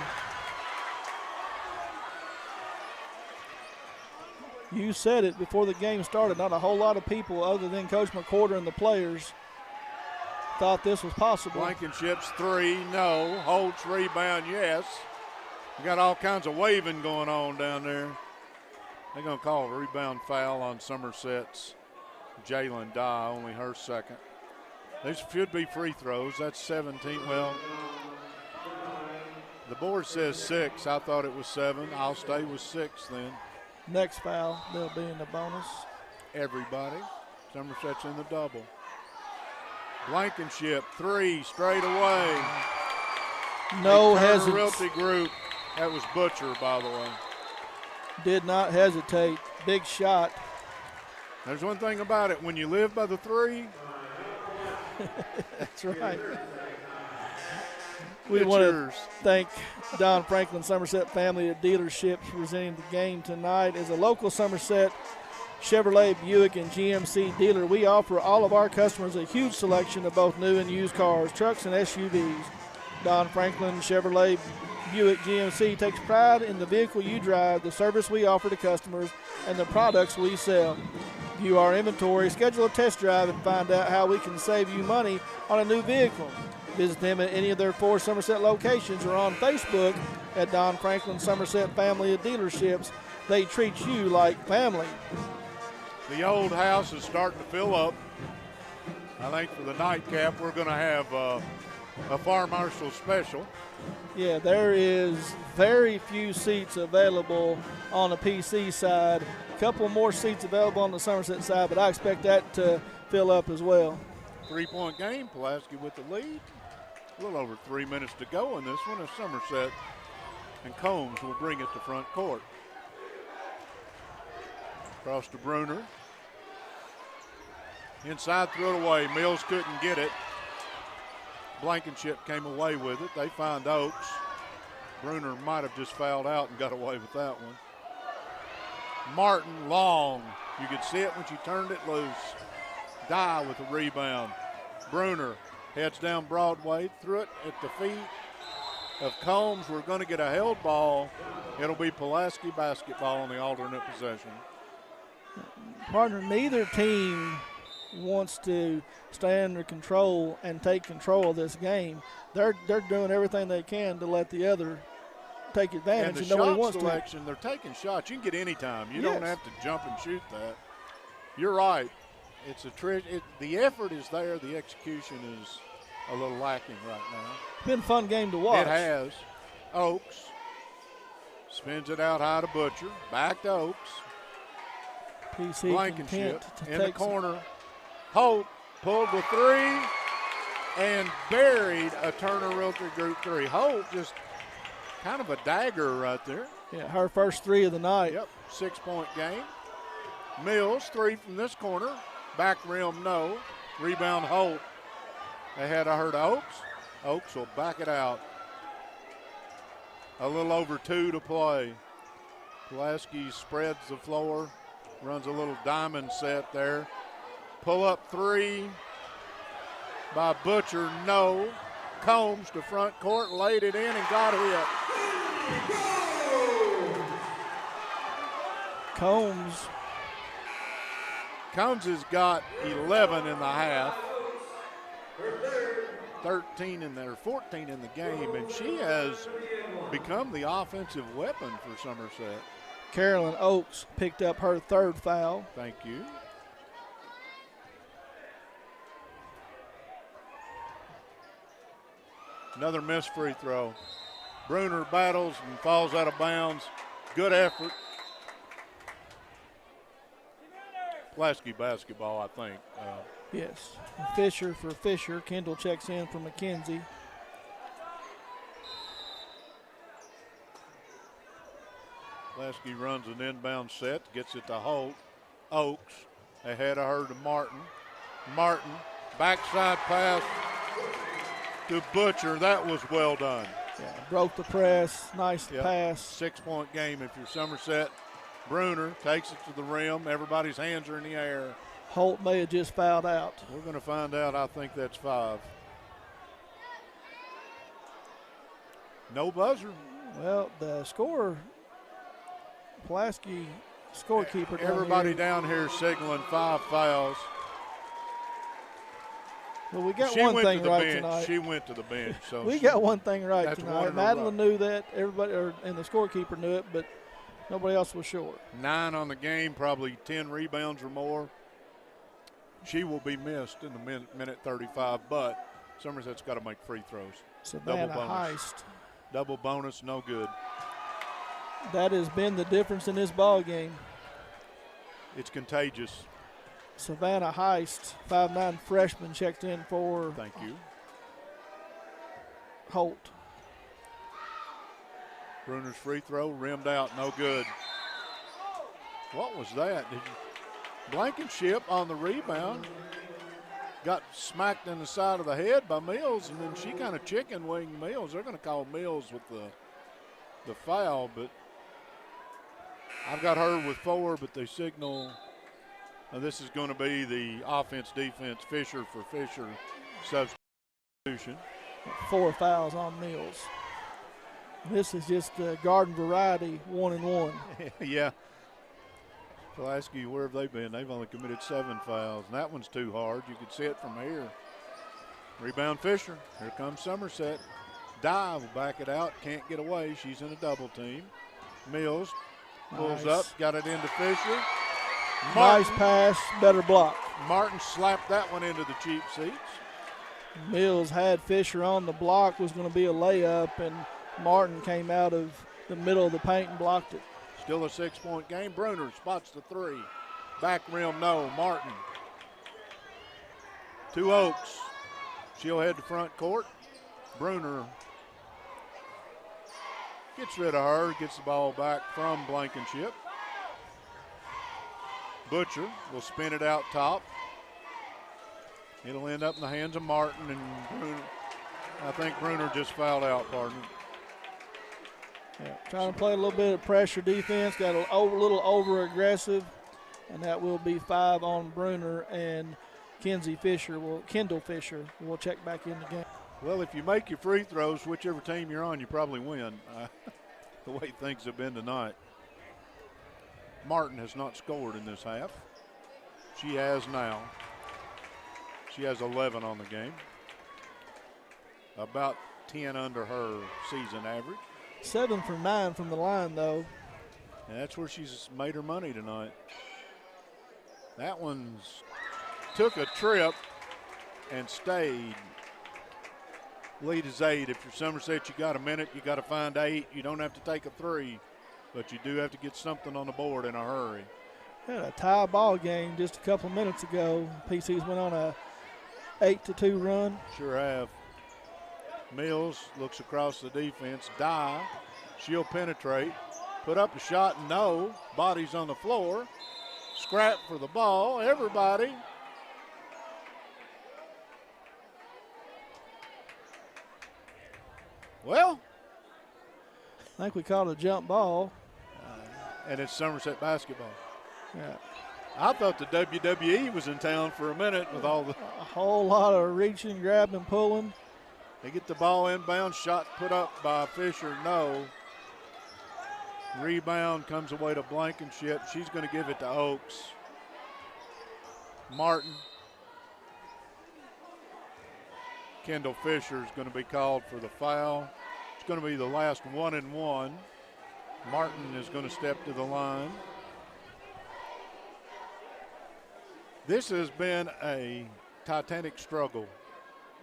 You said it before the game started. Not a whole lot of people other than Coach McCorder and the players thought this was possible. Blankenship's three, no. Holt's rebound, yes. We got all kinds of waving going on down there. They're going to call a rebound foul on Somerset's Jalen Dye, only her second. These should be free throws. That's 17. Well, the board says 6. I thought it was 7. I'll stay with 6 then. Next foul, they'll be in the bonus. Everybody. Somerset's in the double. Blankenship, 3 straight away. No Turner hesitation. Realty Group. That was Butcher, by the way. Did not hesitate. Big shot. There's one thing about it. When you live by the 3, that's right. We want to thank Don Franklin Somerset Family at Dealerships for presenting the game tonight. As a local Somerset Chevrolet, Buick, and GMC dealer, we offer all of our customers a huge selection of both new and used cars, trucks, and SUVs. Don Franklin Chevrolet, Buick, GMC takes pride in the vehicle you drive, the service we offer to customers, and the products we sell. View our inventory, schedule a test drive, and find out how we can save you money on a new vehicle. Visit them at any of their 4 Somerset locations or on Facebook at Don Franklin Somerset Family of Dealerships. They treat you like family. The old house is starting to fill up. I think for the nightcap, we're going to have a fire marshal special. Yeah, there is very few seats available on the PC side. A couple more seats available on the Somerset side, but I expect that to fill up as well. 3-point game, Pulaski with the lead. A little over 3 minutes to go in this one as Somerset and Combs will bring it to front court. Across to Bruner. Inside, threw it away. Mills couldn't get it. Blankenship came away with it. They find Oaks. Bruner might have just fouled out and got away with that one. Martin long. You could see it when she turned it loose. Dye with the rebound. Bruner heads down Broadway, threw it at the feet of Combs. We're going to get a held ball. It'll be Pulaski basketball on the alternate possession. Partner, neither team wants to stay under control and take control of this game. They're doing everything they can to let the other take advantage. And the nobody shot wants selection, they're taking shots. You can get any time. You Yes. don't have to jump and shoot that. You're right. It's a the effort is there. The execution is a little lacking right now. It's been a fun game to watch. It has. Oaks spins it out high to Butcher. Back to Oaks. PC Blankenship content to in the take corner. Holt pulled the three and buried a Turner Realty Group three. Holt just kind of a dagger right there. Yeah, her first 3 of the night. Yep, 6-point game. Mills, 3 from this corner. Back rim, no. Rebound, Holt. They had a hurt Oaks. Oaks will back it out. A little over 2 to play. Pulaski spreads the floor, runs a little diamond set there. Pull up 3 by Butcher, no. Combs to front court, laid it in and got hit. Combs has got 11 in the half. 13 in there, 14 in the game, and she has become the offensive weapon for Somerset. Carolyn Oaks picked up her 3rd foul. Thank you. Another missed free throw. Bruner battles and falls out of bounds. Good effort. Pulaski basketball, I think. Yes. Fisher for Fisher. Kendall checks in for McKenzie. Pulaski runs an inbound set, gets it to Holt. Oaks ahead of her to Martin. Martin, backside pass to Butcher. That was well done. Yeah, broke the press. Nice pass. 6-point game if you're Somerset. Bruner takes it to the rim. Everybody's hands are in the air. Holt may have just fouled out. We're going to find out. I think that's 5. No buzzer. Well, the scorer, Pulaski scorekeeper. Everybody down here signaling 5 fouls. Well, we got one thing right tonight. She went to the bench. So we got one thing right that's tonight. Madeline knew that. Everybody, and the scorekeeper knew it, but nobody else was sure. 9 on the game, probably 10 rebounds or more. She will be missed in the minute 35, but Somerset's got to make free throws. Savannah Heist. Double bonus, no good. That has been the difference in this ball game. It's contagious. Savannah Heist, 5'9" freshman, checked in for Thank you. Holt. Bruner's free throw, rimmed out, no good. What was that? Blankenship on the rebound. Got smacked in the side of the head by Mills, and then she kind of chicken winged Mills. They're going to call Mills with the foul, but I've got her with 4, but they signal. This is going to be the offense-defense Fisher for Fisher substitution. 4 fouls on Mills. This is just garden variety 1-and-1. Yeah. Pulaski, where have they been? They've only committed 7 fouls, and that one's too hard. You could see it from here. Rebound Fisher. Here comes Somerset. Dive will back it out. Can't get away. She's in a double team. Mills pulls up, got it into Fisher. Nice pass, better block. Martin slapped that one into the cheap seats. Mills had Fisher on the block, was going to be a layup, and Martin came out of the middle of the paint and blocked it. Still a 6-point game. Bruner spots the 3. Back rim, no. Martin. To Oaks. She'll head to front court. Bruner gets rid of her, gets the ball back from Blankenship. Butcher will spin it out top. It'll end up in the hands of Martin, and Bruner, I think Bruner just fouled out, pardon. Yeah, trying to play a little bit of pressure defense, got a little over-aggressive, and that will be 5 on Bruner, and Kendall Fisher will check back in the game. Well, if you make your free throws, whichever team you're on, you probably win, the way things have been tonight. Martin has not scored in this half. She has now. She has 11 on the game. About 10 under her season average. 7 for 9 from the line, though. And that's where she's made her money tonight. That one's took a trip and stayed. Lead is 8. If you're Somerset, you got a minute. You got to find 8. You don't have to take a 3, but you do have to get something on the board in a hurry. Had a tie ball game just a couple minutes ago. PC's went on a 8-2 run. Sure have. Mills looks across the defense. Dye. She'll penetrate. Put up a shot. No. Body's on the floor. Scrap for the ball. Everybody. Well. I think we called a jump ball. And it's Somerset basketball. Yeah. I thought the WWE was in town for a minute with all the. A whole lot of reaching, grabbing, pulling. They get the ball inbound, shot put up by Fisher, no. Rebound comes away to Blankenship. She's going to give it to Oaks. Martin. Kendall Fisher is going to be called for the foul. It's going to be the last 1-and-1. Martin is going to step to the line. This has been a titanic struggle.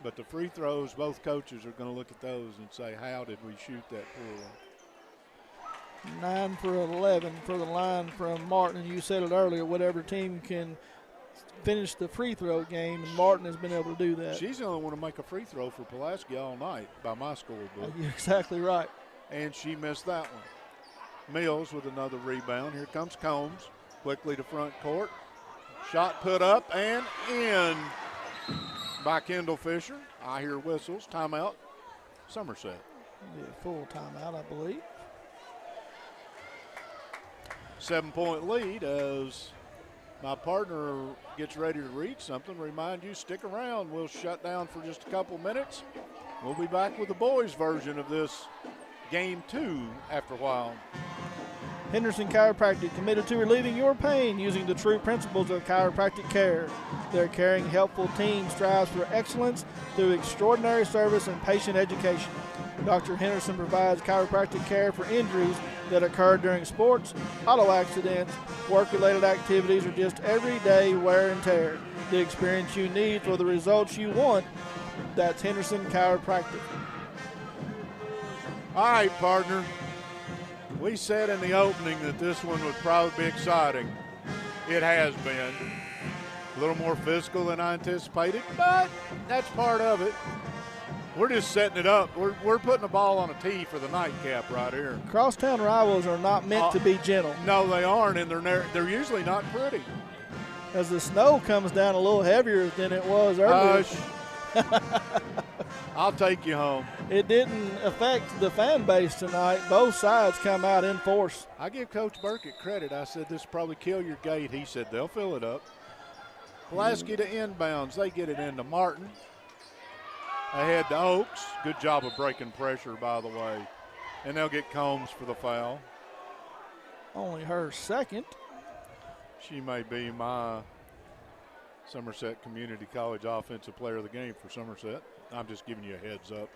But the free throws, both coaches are going to look at those and say, how did we shoot that poor? 9 for 11 for the line from Martin. And you said it earlier, whatever team can finish the free throw game, and Martin has been able to do that. She's the only one to make a free throw for Pulaski all night by my scorebook. You're exactly right. And she missed that one. Mills with another rebound. Here comes Combs, quickly to front court. Shot put up and in by Kendall Fisher. I hear whistles. Timeout. Somerset. Be a full timeout, I believe. 7-point lead as my partner gets ready to read something. Remind you, stick around. We'll shut down for just a couple minutes. We'll be back with the boys' version of this game 2 after a while. Henderson Chiropractic, committed to relieving your pain using the true principles of chiropractic care. Their caring, helpful team strives for excellence through extraordinary service and patient education. Dr. Henderson provides chiropractic care for injuries that occur during sports, auto accidents, work-related activities, or just everyday wear and tear. The experience you need for the results you want. That's Henderson Chiropractic. All right, partner. We said in the opening that this one would probably be exciting. It has been. A little more physical than I anticipated, but that's part of it. We're just setting it up. We're putting the ball on a tee for the nightcap right here. Crosstown rivals are not meant to be gentle. No, they aren't, and they're usually not pretty. As the snow comes down a little heavier than it was earlier. I'll take you home. It didn't affect the fan base tonight. Both sides come out in force. I give Coach Burkett credit. I said this will probably kill your gate. He said they'll fill it up. Pulaski to inbounds. They get it into Martin. Ahead to Oaks. Good job of breaking pressure, by the way. And they'll get Combs for the foul. Only her second. She may be my Somerset Community College Offensive Player of the Game for Somerset. I'm just giving you a heads up.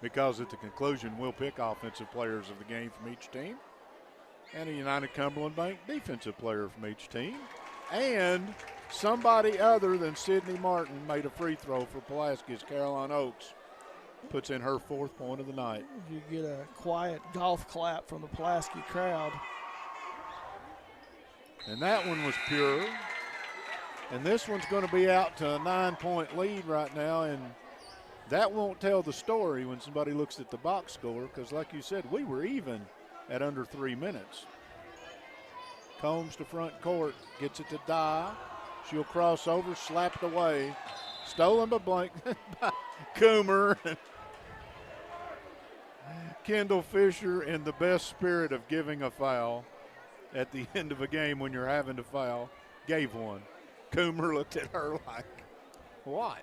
Because at the conclusion, we'll pick offensive players of the game from each team. And a United Cumberland Bank defensive player from each team. And somebody other than Sydney Martin made a free throw for Pulaski as Caroline Oaks puts in her 4th point of the night. You get a quiet golf clap from the Pulaski crowd. And that one was pure. And this one's going to be out to a 9-point lead right now, and that won't tell the story when somebody looks at the box score because, like you said, we were even at under 3 minutes. Combs to front court, gets it to Dye. She'll cross over, slapped away. Stolen by by Coomer. Kendall Fisher, in the best spirit of giving a foul at the end of a game when you're having to foul, gave one. Coomer looked at her like, what?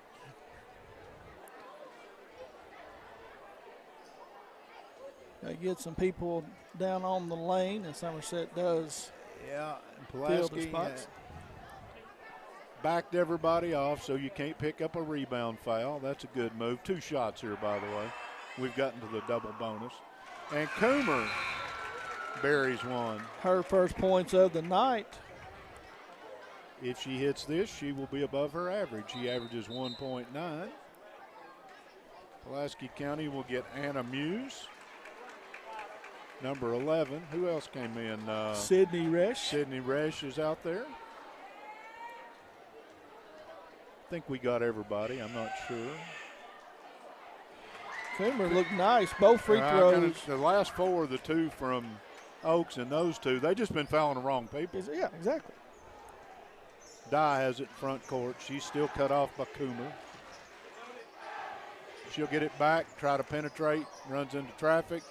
They get some people down on the lane, and Somerset does. Yeah, and Pulaski backed everybody off so you can't pick up a rebound foul. That's a good move. 2 shots here, by the way. We've gotten to the double bonus. And Coomer buries one. Her first points of the night. If she hits this, she will be above her average. She averages 1.9. Pulaski County will get Anna Muse, number 11. Who else came in? Sydney Resch. Sydney Resch is out there. I think we got everybody. I'm not sure. Coomer looked nice. Both free throws. The last 4 are the 2 from Oaks, and those 2, they just been fouling the wrong people. Yeah, exactly. Dye has it front court. She's still cut off by Coomer. She'll get it back, try to penetrate, runs into traffic.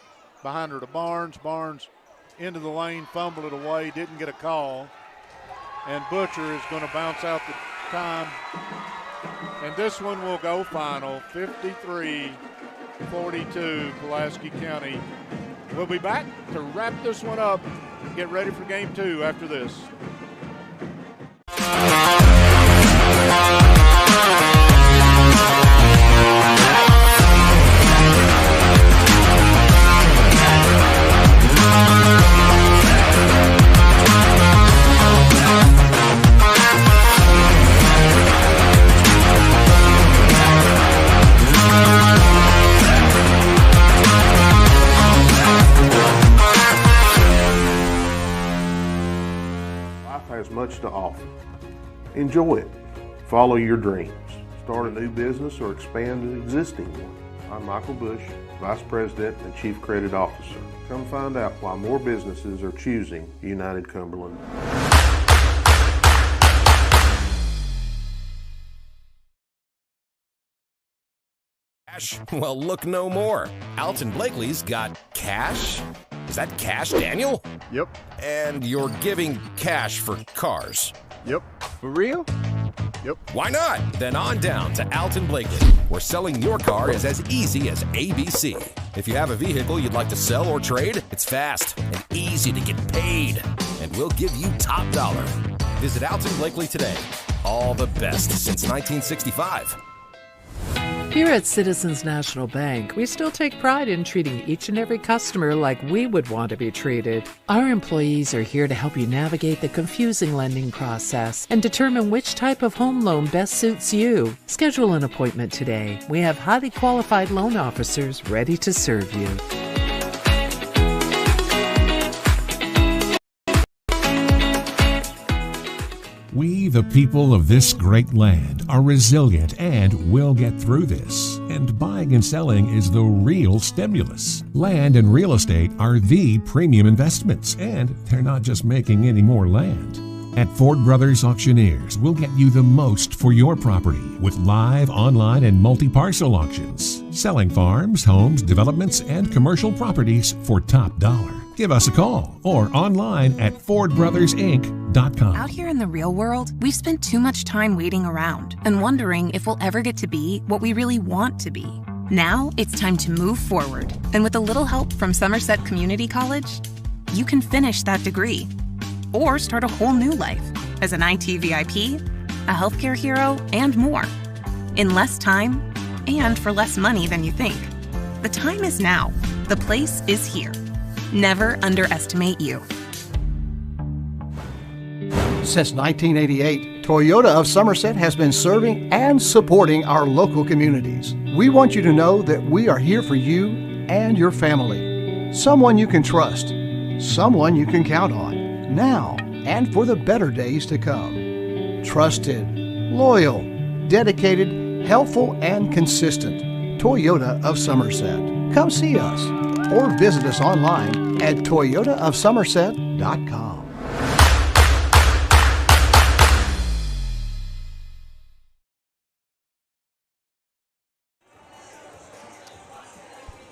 Behind her to Barnes. Barnes into the lane, fumbled it away, didn't get a call. And Butcher is going to bounce out the time. And this one will go final, 53-42, Pulaski County. We'll be back to wrap this one up and get ready for game 2 after this. Has much to offer. Enjoy it. Follow your dreams. Start a new business or expand an existing one. I'm Michael Bush, Vice President and Chief Credit Officer. Come find out why more businesses are choosing United Cumberland. Cash? Well, look no more. Alton Blakely's got cash? Is that cash, Daniel? Yep. And you're giving cash for cars? Yep. For real? Yep. Why not? Then on down to Alton Blakely, where selling your car is as easy as ABC. If you have a vehicle you'd like to sell or trade, it's fast and easy to get paid. And we'll give you top dollar. Visit Alton Blakely today. All the best since 1965. Here at Citizens National Bank, we still take pride in treating each and every customer like we would want to be treated. Our employees are here to help you navigate the confusing lending process and determine which type of home loan best suits you. Schedule an appointment today. We have highly qualified loan officers ready to serve you. We, the people of this great land, are resilient and will get through this. And buying and selling is the real stimulus. Land and real estate are the premium investments, and they're not just making any more land. At Ford Brothers Auctioneers, we'll get you the most for your property with live, online, and multi-parcel auctions. Selling farms, homes, developments, and commercial properties for top dollar. Give us a call or online at FordBrothersInc.com. Out here in the real world, we've spent too much time waiting around and wondering if we'll ever get to be what we really want to be. Now it's time to move forward. And with a little help from Somerset Community College, you can finish that degree or start a whole new life as an IT VIP, a healthcare hero, and more. In less time and for less money than you think. The time is now. The place is here. Never underestimate you. Since 1988, Toyota of Somerset has been serving and supporting our local communities. We want you to know that we are here for you and your family. Someone you can trust. Someone you can count on. Now and for the better days to come. Trusted, loyal, dedicated, helpful, and consistent. Toyota of Somerset. Come see us or visit us online at toyotaofsomerset.com.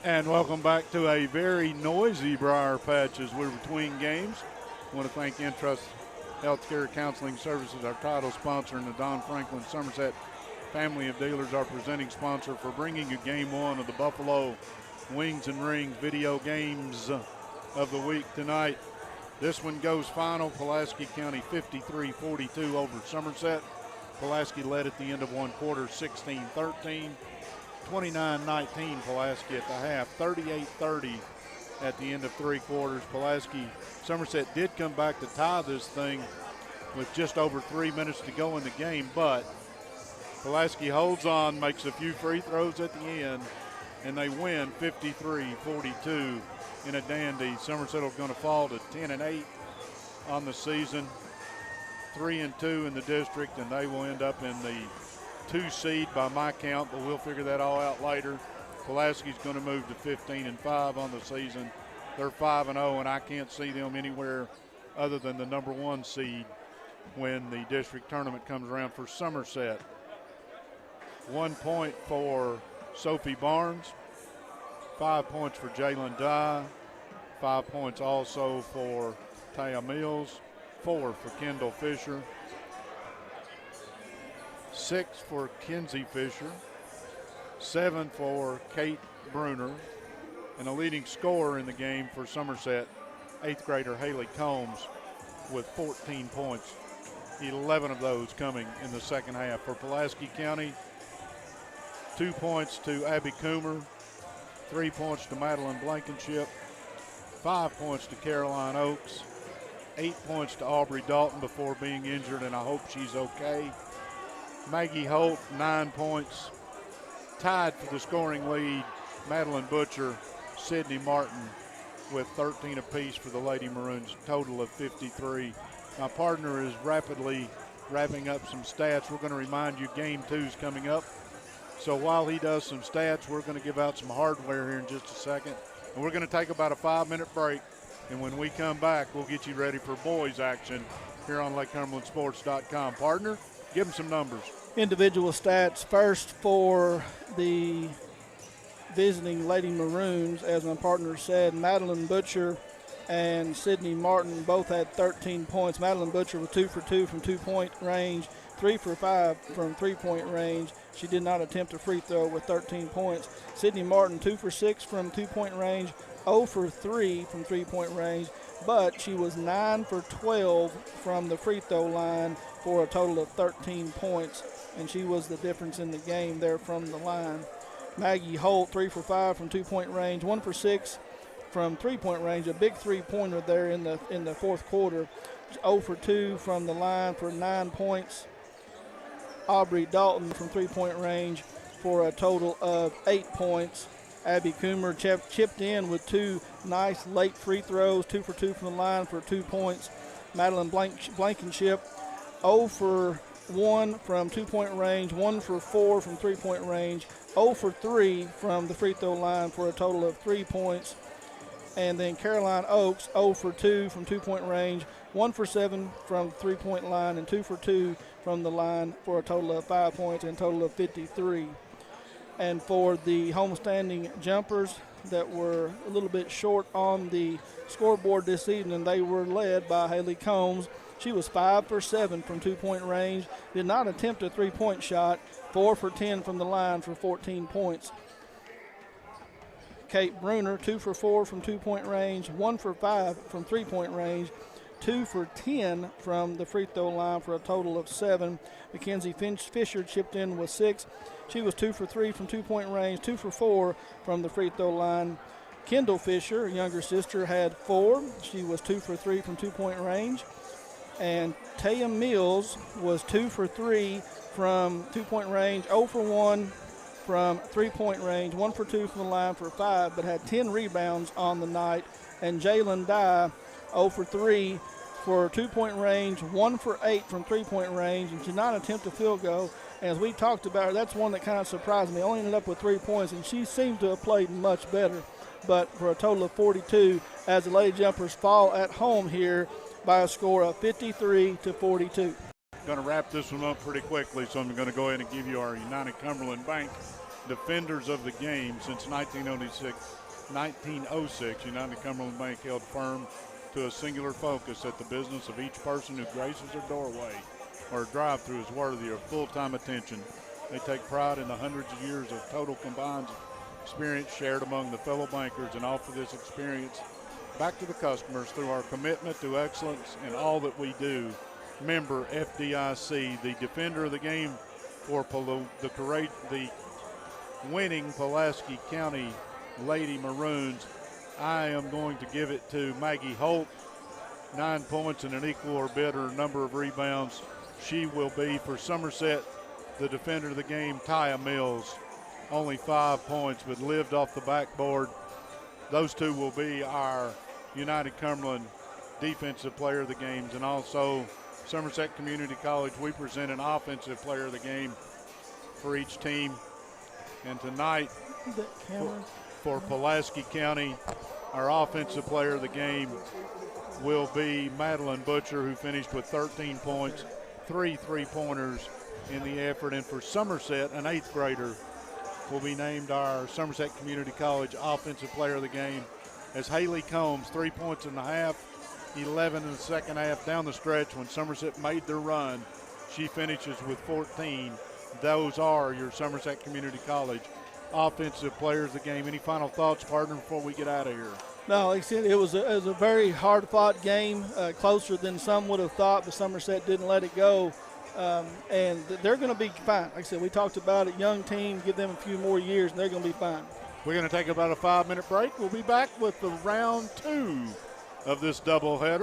And welcome back to a very noisy Briar Patch as we're between games. I want to thank Entrust Healthcare Counseling Services, our title sponsor, and the Don Franklin Somerset family of dealers, our presenting sponsor, for bringing you Game 1 of the Buffalo Wings and Rings video games of the week tonight. This one goes final, Pulaski County 53-42 over Somerset. Pulaski led at the end of one quarter, 16-13. 29-19 Pulaski at the half, 38-30 at the end of three quarters. Somerset did come back to tie this thing with just over 3 minutes to go in the game, but Pulaski holds on, makes a few free throws at the end, and they win 53-42 in a dandy. Somerset is going to fall to 10-8 on the season, 3-2 in the district, and they will end up in the 2 seed by my count, but we'll figure that all out later. Pulaski's going to move to 15-5 on the season. They're 5-0, and I can't see them anywhere other than the number 1 seed when the district tournament comes around for Somerset. 1 point for Sophie Barnes, 5 points for Jalen Dye, 5 points also for Taya Mills, 4 for Kendall Fisher, 6 for Kenzie Fisher, 7 for Kate Bruner, and a leading scorer in the game for Somerset, 8th grader Haley Combs with 14 points, 11 of those coming in the second half. For Pulaski County, 2 points to Abby Coomer, 3 points to Madeline Blankenship, 5 points to Caroline Oakes, 8 points to Aubrey Dalton before being injured, and I hope she's okay. Maggie Holt, 9 points. Tied for the scoring lead, Madeline Butcher, Sydney Martin with 13 apiece for the Lady Maroons, total of 53. My partner is rapidly wrapping up some stats. We're going to remind you Game 2 is coming up. So while he does some stats, we're going to give out some hardware here in just a second. And we're going to take about a 5-minute break. And when we come back, we'll get you ready for boys action here on LakeCumberlandSports.com. Partner, give them some numbers. Individual stats first for the visiting Lady Maroons. As my partner said, Madeline Butcher and Sydney Martin both had 13 points. Madeline Butcher was 2 for 2 from 2-point range, 3 for 5 from 3-point range. She did not attempt a free throw with 13 points. Sydney Martin 2 for 6 from 2-point range, 0 for 3 from 3-point range, but she was 9 for 12 from the free throw line for a total of 13 points, and she was the difference in the game there from the line. Maggie Holt 3 for 5 from 2-point range, 1 for 6 from 3-point range, a big three-pointer there in the fourth quarter. 0 for 2 from the line for 9 points. Aubrey Dalton from 3-point range for a total of 8 points. Abby Coomer chipped in with 2 nice late free throws, 2 for 2 from the line for 2 points. Madeline Blankenship 0 for 1 from 2-point range, 1 for 4 from 3-point range, 0 for 3 from the free throw line for a total of 3 points. And then Caroline Oakes 0 for 2 from 2-point range, 1 for 7 from 3-point line, and 2 for 2 from the line for a total of 5 points and a total of 53. And for the homestanding jumpers that were a little bit short on the scoreboard this evening, they were led by Haley Combs. She was 5 for 7 from 2-point range, did not attempt a 3-point shot, 4 for 10 from the line for 14 points. Kate Bruner 2 for 4 from 2-point range, 1 for 5 from 3-point range, 2 for 10 from the free throw line for a total of 7. Mackenzie Fisher chipped in with 6. She was 2 for 3 from 2-point range, 2 for 4 from the free throw line. Kendall Fisher, younger sister, had 4. She was 2 for 3 from 2-point range. And Taya Mills was 2 for 3 from 2-point range, 0 for 1 from 3-point range, 1 for 2 from the line for 5, but had 10 rebounds on the night. And Jalen Dye 0 for 3 for 2-point range, 1 for 8 from 3-point range, and did not attempt a field goal. And as we talked about her, that's one that kind of surprised me. Only ended up with 3 points, and she seemed to have played much better. But for a total of 42, as the Lady Jumpers fall at home here by a score of 53-42. Going to wrap this one up pretty quickly, so I'm going to go ahead and give you our United Cumberland Bank defenders of the game. Since 1906, United Cumberland Bank held firm to a singular focus that the business of each person who graces their doorway or drive-through is worthy of full-time attention. They take pride in the hundreds of years of total combined experience shared among the fellow bankers and offer this experience back to the customers through our commitment to excellence in all that we do. member FDIC. The defender of the game for the winning Pulaski County Lady Maroons, I am going to give it to Maggie Holt. 9 points and an equal or better number of rebounds. She will be for Somerset. The defender of the game, Taya Mills, only 5 points, but lived off the backboard. Those two will be our United Cumberland defensive player of the games. And also Somerset Community College, we present an offensive player of the game for each team. And tonight, for Pulaski County, our offensive player of the game will be Madeline Butcher, who finished with 13 points, 3 3-pointers in the effort. And for Somerset, an 8th grader will be named our Somerset Community College offensive player of the game as Haley Combs, 3 points in the half, 11 in the second half. Down the stretch when Somerset made their run, she finishes with 14. Those are your Somerset Community College offensive players of the game. Any final thoughts, partner, before we get out of here? No, like I said, it was a very hard-fought game, closer than some would have thought, but Somerset didn't let it go. And they're going to be fine. Like I said, we talked about it, young team, give them a few more years, and they're going to be fine. We're going to take about a 5-minute break. We'll be back with the round 2 of this doubleheader.